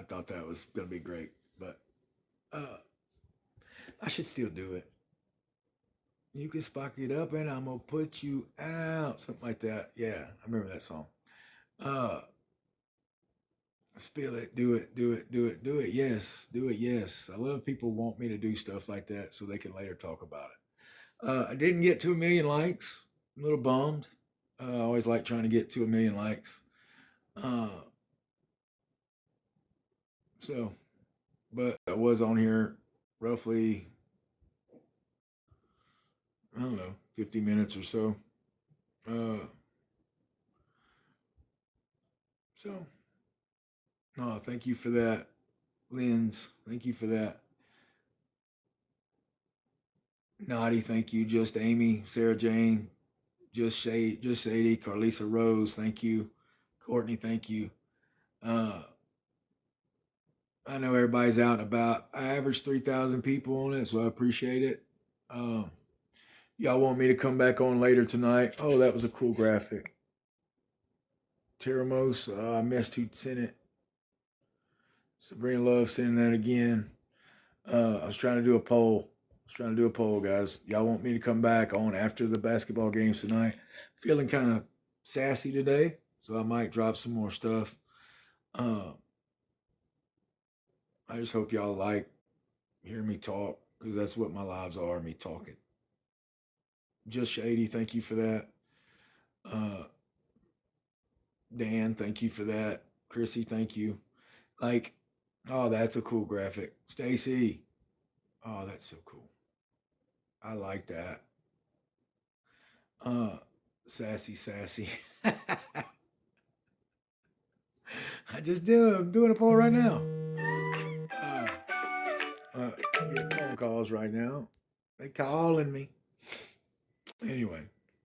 thought that was gonna be great, but I should still do it. You can spark it up, and I'm gonna put you out, something like that. Yeah, I remember that song. Spill it, do it, do it, do it, do it. Yes, do it. Yes, I love people want me to do stuff like that so they can later talk about it. I didn't get to 1,000,000 likes. I'm a little bummed. I always like trying to get to 1,000,000 likes. But I was on here roughly, I don't know, 50 minutes or so. So, no, thank you for that, Lens. Thank you for that. Naughty, thank you. Just Amy, Sarah Jane, just Sadie, Carlisa Rose, thank you. Courtney, thank you. Uh, I know everybody's out and about. I averaged 3,000 people on it, so I appreciate it. Um, y'all want me to come back on later tonight? Oh, that was a cool graphic. Teramos, I missed who sent it. Sabrina Love sending that again. I was trying to do a poll. Guys. Y'all want me to come back on after the basketball games tonight? Feeling kind of sassy today, so I might drop some more stuff. Uh, I just hope y'all like hearing me talk because that's what my lives are, me talking. Just Shady, thank you for that. Uh, Dan, thank you for that. Chrissy, thank you. Like, oh, that's a cool graphic. Stacy, oh, that's so cool. I like that. Uh, sassy. I'm doing a poll right now. Uh, I'm getting phone calls right now. They calling me. Anyway,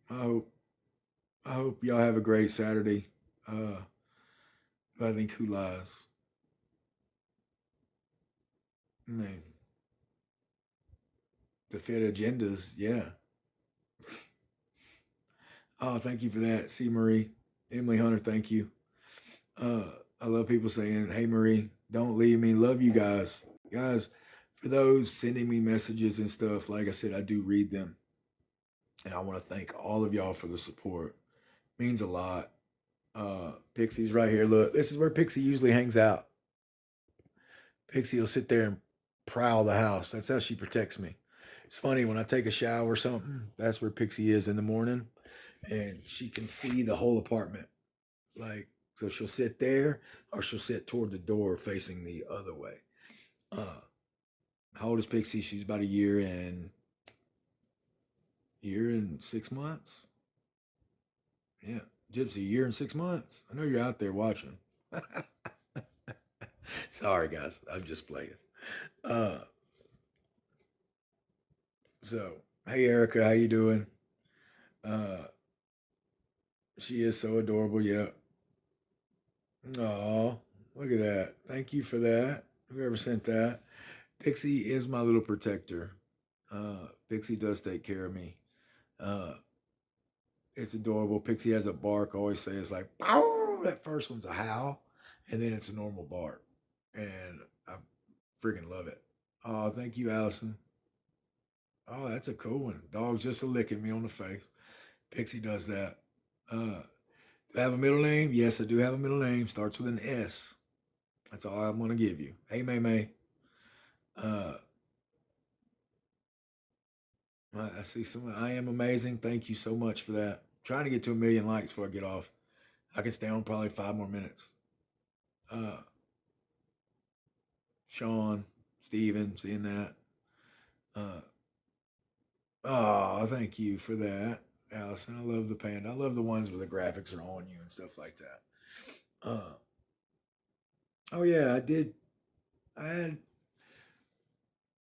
I hope I hope y'all have a great Saturday. Uh, I think who lies? I mean, to fit agendas, yeah. Oh, thank you for that. See Marie, Emily Hunter, thank you. Uh, I love people saying, "Hey Marie, don't leave me. Love you guys." For those sending me messages and stuff, like I said, I do read them, and I want to thank all of y'all for the support. Means a lot. Pixie's right here. Look, this is where Pixie usually hangs out. Pixie will sit there and prowl the house. That's how she protects me. It's funny when I take a shower or something. That's where Pixie is in the morning, and she can see the whole apartment. Like, so she'll sit there, or she'll sit toward the door facing the other way. Uh, how old is Pixie? She's about a year and 6 months. Yeah, Gypsy, year and 6 months. I know you're out there watching. Sorry, guys, I'm just playing. Uh, so hey, Erica, how you doing? Uh, she is so adorable. Yeah. Oh, look at that. Thank you for that. Whoever sent that. Pixie is my little protector. Pixie does take care of me. Uh, it's adorable. Pixie has a bark. I always say it's like, "Pow!" That first one's a howl, and then it's a normal bark. And I freaking love it. Oh, thank you, Allison. Oh, that's a cool one. Dog's just a licking me on the face. Pixie does that. Do I have a middle name? Yes, I do have a middle name. Starts with an S. That's all I'm going to give you. Hey, May May. Uh, I see some. I am amazing. Thank you so much for that. I'm trying to get to 1 million likes before I get off. I can stay on probably 5 more minutes. Uh, Sean, Steven, seeing that. Uh, oh, thank you for that, Allison. I love the panda. I love the ones where the graphics are on you and stuff like that. Uh, oh yeah, I did. I had.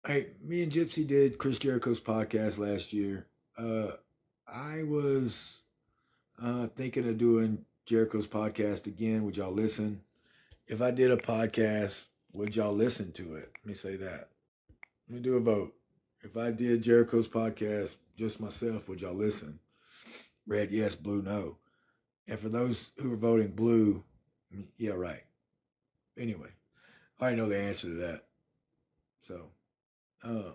Hey, me and Gypsy did Chris Jericho's podcast last year. Uh, I was thinking of doing Jericho's podcast again. Would y'all listen? If I did a podcast, would y'all listen to it? Let me say that. Let me do a vote. If I did Jericho's podcast just myself, would y'all listen? Red, yes. Blue, no. And for those who are voting blue, yeah, right. Anyway, I already know the answer to that. So, uh,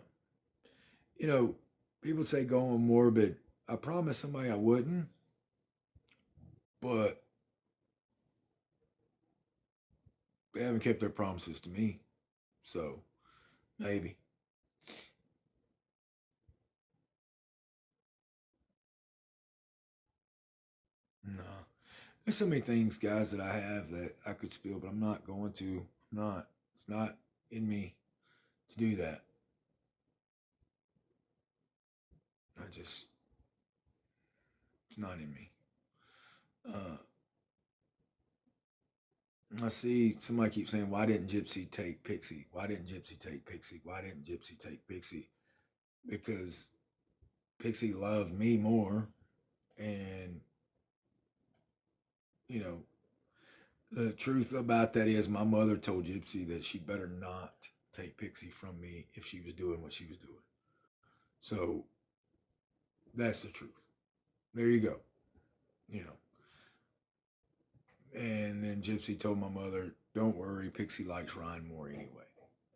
you know, people say going morbid. I promised somebody I wouldn't, but they haven't kept their promises to me. So maybe. No. There's so many things, guys, that I have that I could spill, but I'm not going to. I'm not. It's not in me to do that. I just, it's not in me. Uh, I see somebody keep saying, why didn't Gypsy take Pixie? Why didn't Gypsy take Pixie? Why didn't Gypsy take Pixie? Because Pixie loved me more. And, you know, the truth about that is my mother told Gypsy that she better not take Pixie from me if she was doing what she was doing. So that's the truth. There you go. You know. And then Gypsy told my mother, don't worry, Pixie likes Ryan more anyway.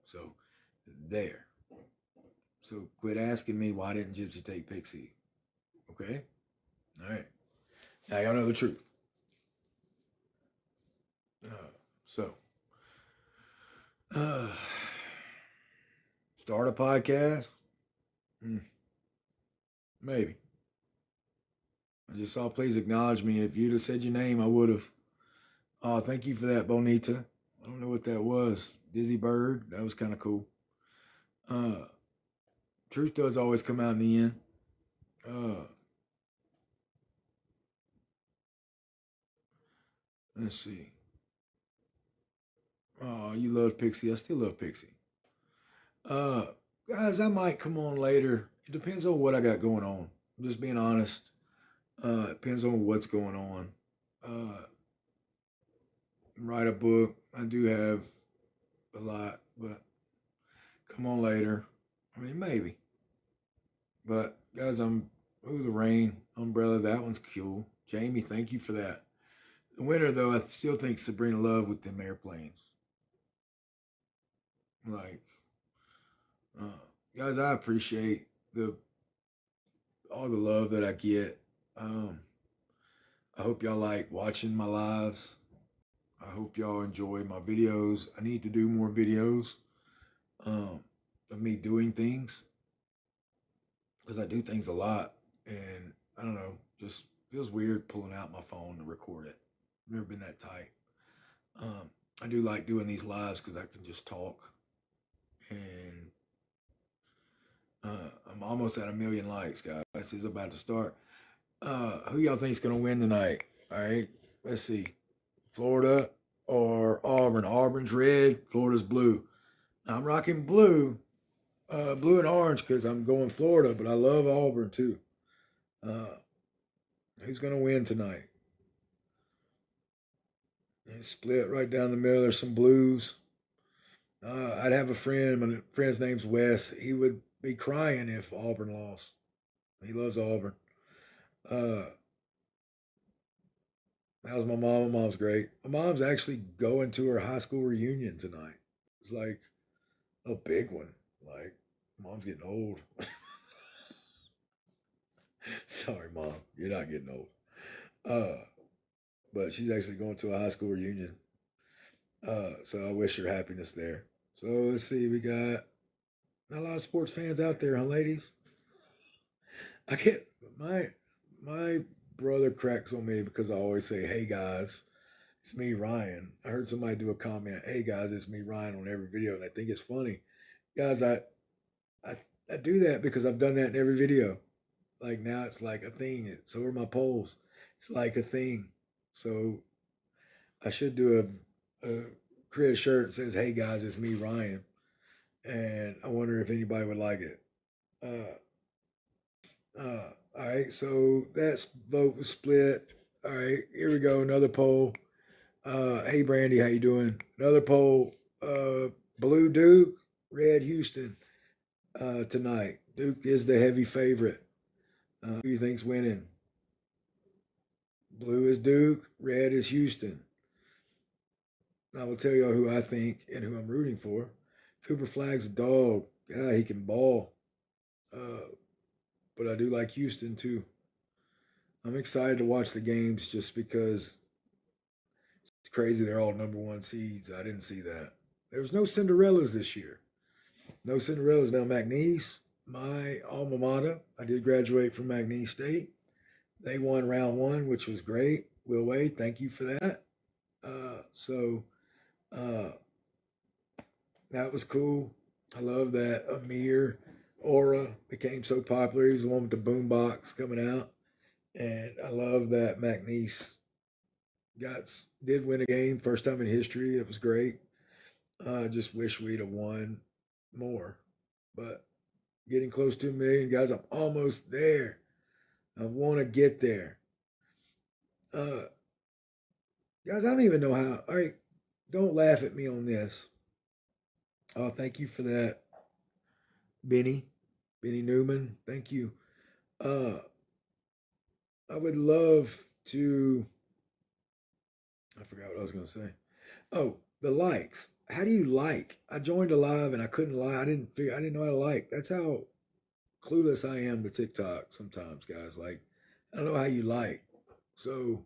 So there. So quit asking me why didn't Gypsy take Pixie. Okay? All right. Now y'all know the truth. So, uh, start a podcast? Maybe. I just saw please acknowledge me. If you'd have said your name, I would have. Oh, thank you for that, Bonita. I don't know what that was. Dizzy Bird. That was kind of cool. Truth does always come out in the end. Let's see. Oh, you love Pixie. I still love Pixie. Guys, I might come on later. It depends on what I got going on. I'm just being honest. It depends on what's going on. Write a book. I do have a lot, but come on later. I mean, maybe. But guys, the rain umbrella. That one's cool. Jamie, thank you for that. The winner, though, I still think Sabrina Love with them airplanes. Like, guys, I appreciate all the love that I get. I hope y'all like watching my lives. I hope y'all enjoy my videos. I need to do more videos of me doing things because I do things a lot, and I don't know, just feels weird pulling out my phone to record it. I've never been that tight. I do like doing these lives because I can just talk, and I'm almost at 1 million likes, guys. This is about to start. Who y'all think's gonna win tonight? All right, let's see. Florida or Auburn? Auburn's red, Florida's blue. I'm rocking blue, blue and orange because I'm going Florida, but I love Auburn too. Who's gonna win tonight? It's split right down the middle. There's some blues. I'd have a friend. My friend's name's Wes. He would be crying if Auburn lost. He loves Auburn. How's my mom? My mom's great. My mom's actually going to her high school reunion tonight. It's like a big one. Like, mom's getting old. Sorry, mom. You're not getting old. But she's actually going to a high school reunion. So I wish her happiness there. So let's see. We got not a lot of sports fans out there, huh, ladies? I can't. My brother cracks on me because I always say, "Hey guys, it's me, Ryan." I heard somebody do a comment, "Hey guys, it's me, Ryan," on every video, and I think it's funny, guys. I, I do that because I've done that in every video. Like now, it's like a thing. So are my polls. It's like a thing. So I should do create a shirt that says, "Hey guys, it's me, Ryan," and I wonder if anybody would like it. All right, so that vote was split. All right, here we go. Another poll. Hey Brandy, how you doing? Another poll. Blue Duke, Red Houston tonight. Duke is the heavy favorite. Who do you think's winning? Blue is Duke, red is Houston. I will tell y'all who I think and who I'm rooting for. Cooper Flagg's a dog. Yeah, he can ball. But I do like Houston too. I'm excited to watch the games just because it's crazy they're all number one seeds. I didn't see that. There was no Cinderellas this year. No Cinderellas. Now, McNeese, my alma mater, I did graduate from McNeese State. They won round one, which was great. Will Wade, thank you for that. So that was cool. I love that Amir Aura became so popular. He was the one with the boombox coming out. And I love that McNeese did win a game, first time in history. It was great. Just wish we'd have won more. But getting close to a million, guys, I'm almost there. I want to get there. Uh, Guys, I don't even know how. All right, don't laugh at me on this. Oh, thank you for that, Benny. Benny Newman. Thank you. Uh, I would love to. I forgot what I was going to say. Oh, the likes. How do you like? I joined a live and I couldn't like. I didn't know how to like. That's how clueless I am to TikTok sometimes, guys. Like, I don't know how you like. So,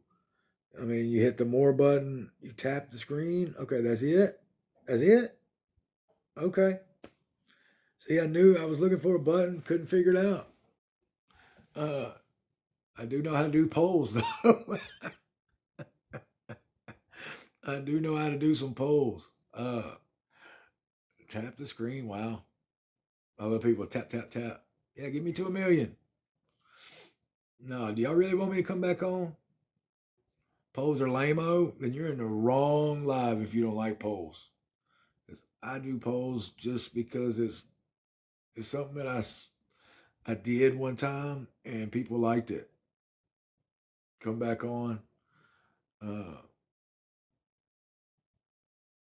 I mean, you hit the more button, you tap the screen. Okay, that's it. That's it. Okay. See, I knew I was looking for a button, couldn't figure it out. Uh, I do know how to do polls though. I do know how to do some polls. Tap the screen. Wow. Other people tap tap tap. Yeah, give me to a million. No, do y'all really want me to come back on? Polls are lame-o. Then you're in the wrong live if you don't like polls. 'Cause I do polls just because it's something that I did one time and people liked it. Come back on. Uh,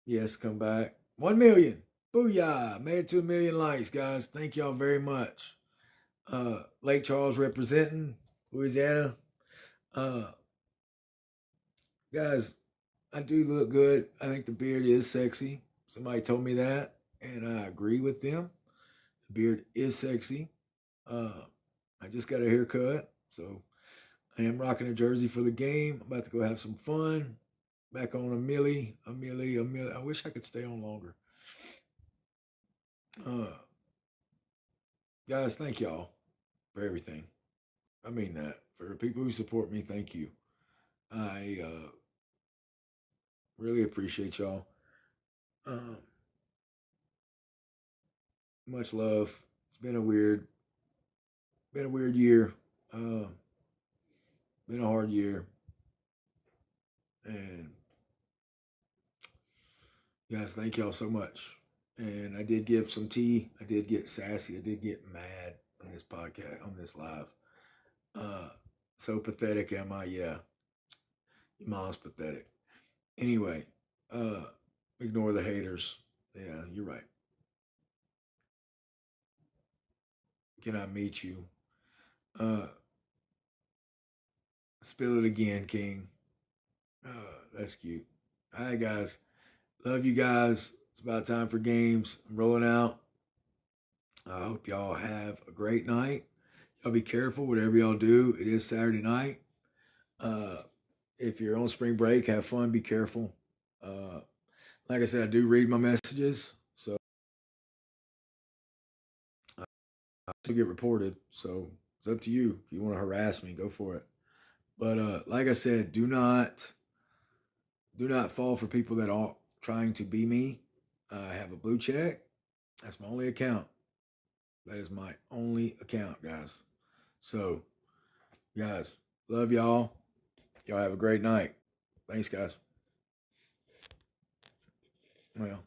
yes, come back. 1 million. Booyah. Made it to a million likes, guys. Thank y'all very much. Lake Charles representing Louisiana. Uh, Guys, I do look good. I think the beard is sexy. Somebody told me that, and I agree with them. The beard is sexy. Uh, I just got a haircut, so I am rocking a jersey for the game. I'm about to go have some fun. Back on a millie. I wish I could stay on longer. Uh, Guys, thank y'all for everything. I mean that. For the people who support me, thank you. I really appreciate y'all. Um, Much love. It's been a weird year. Uh, Been a hard year, and guys, thank y'all so much. And I did give some tea. I did get sassy. I did get mad on this podcast, on this live. Uh, so pathetic am I? Yeah, your mom's pathetic. Anyway, uh, ignore the haters. Yeah, you're right. Can I meet you? Uh, Spill it again, King. That's cute. All right, guys. Love you guys. It's about time for games. I'm rolling out. I hope y'all have a great night. Y'all be careful, whatever y'all do. It is Saturday night. Uh, if you're on spring break, have fun, be careful. Uh, like I said, I do read my messages, so I still get reported. So it's up to you. If you want to harass me, go for it. But like I said, do not fall for people that are trying to be me. I have a blue check. That's my only account. That is my only account, guys. So, guys, love y'all. Y'all have a great night. Thanks, guys. Well.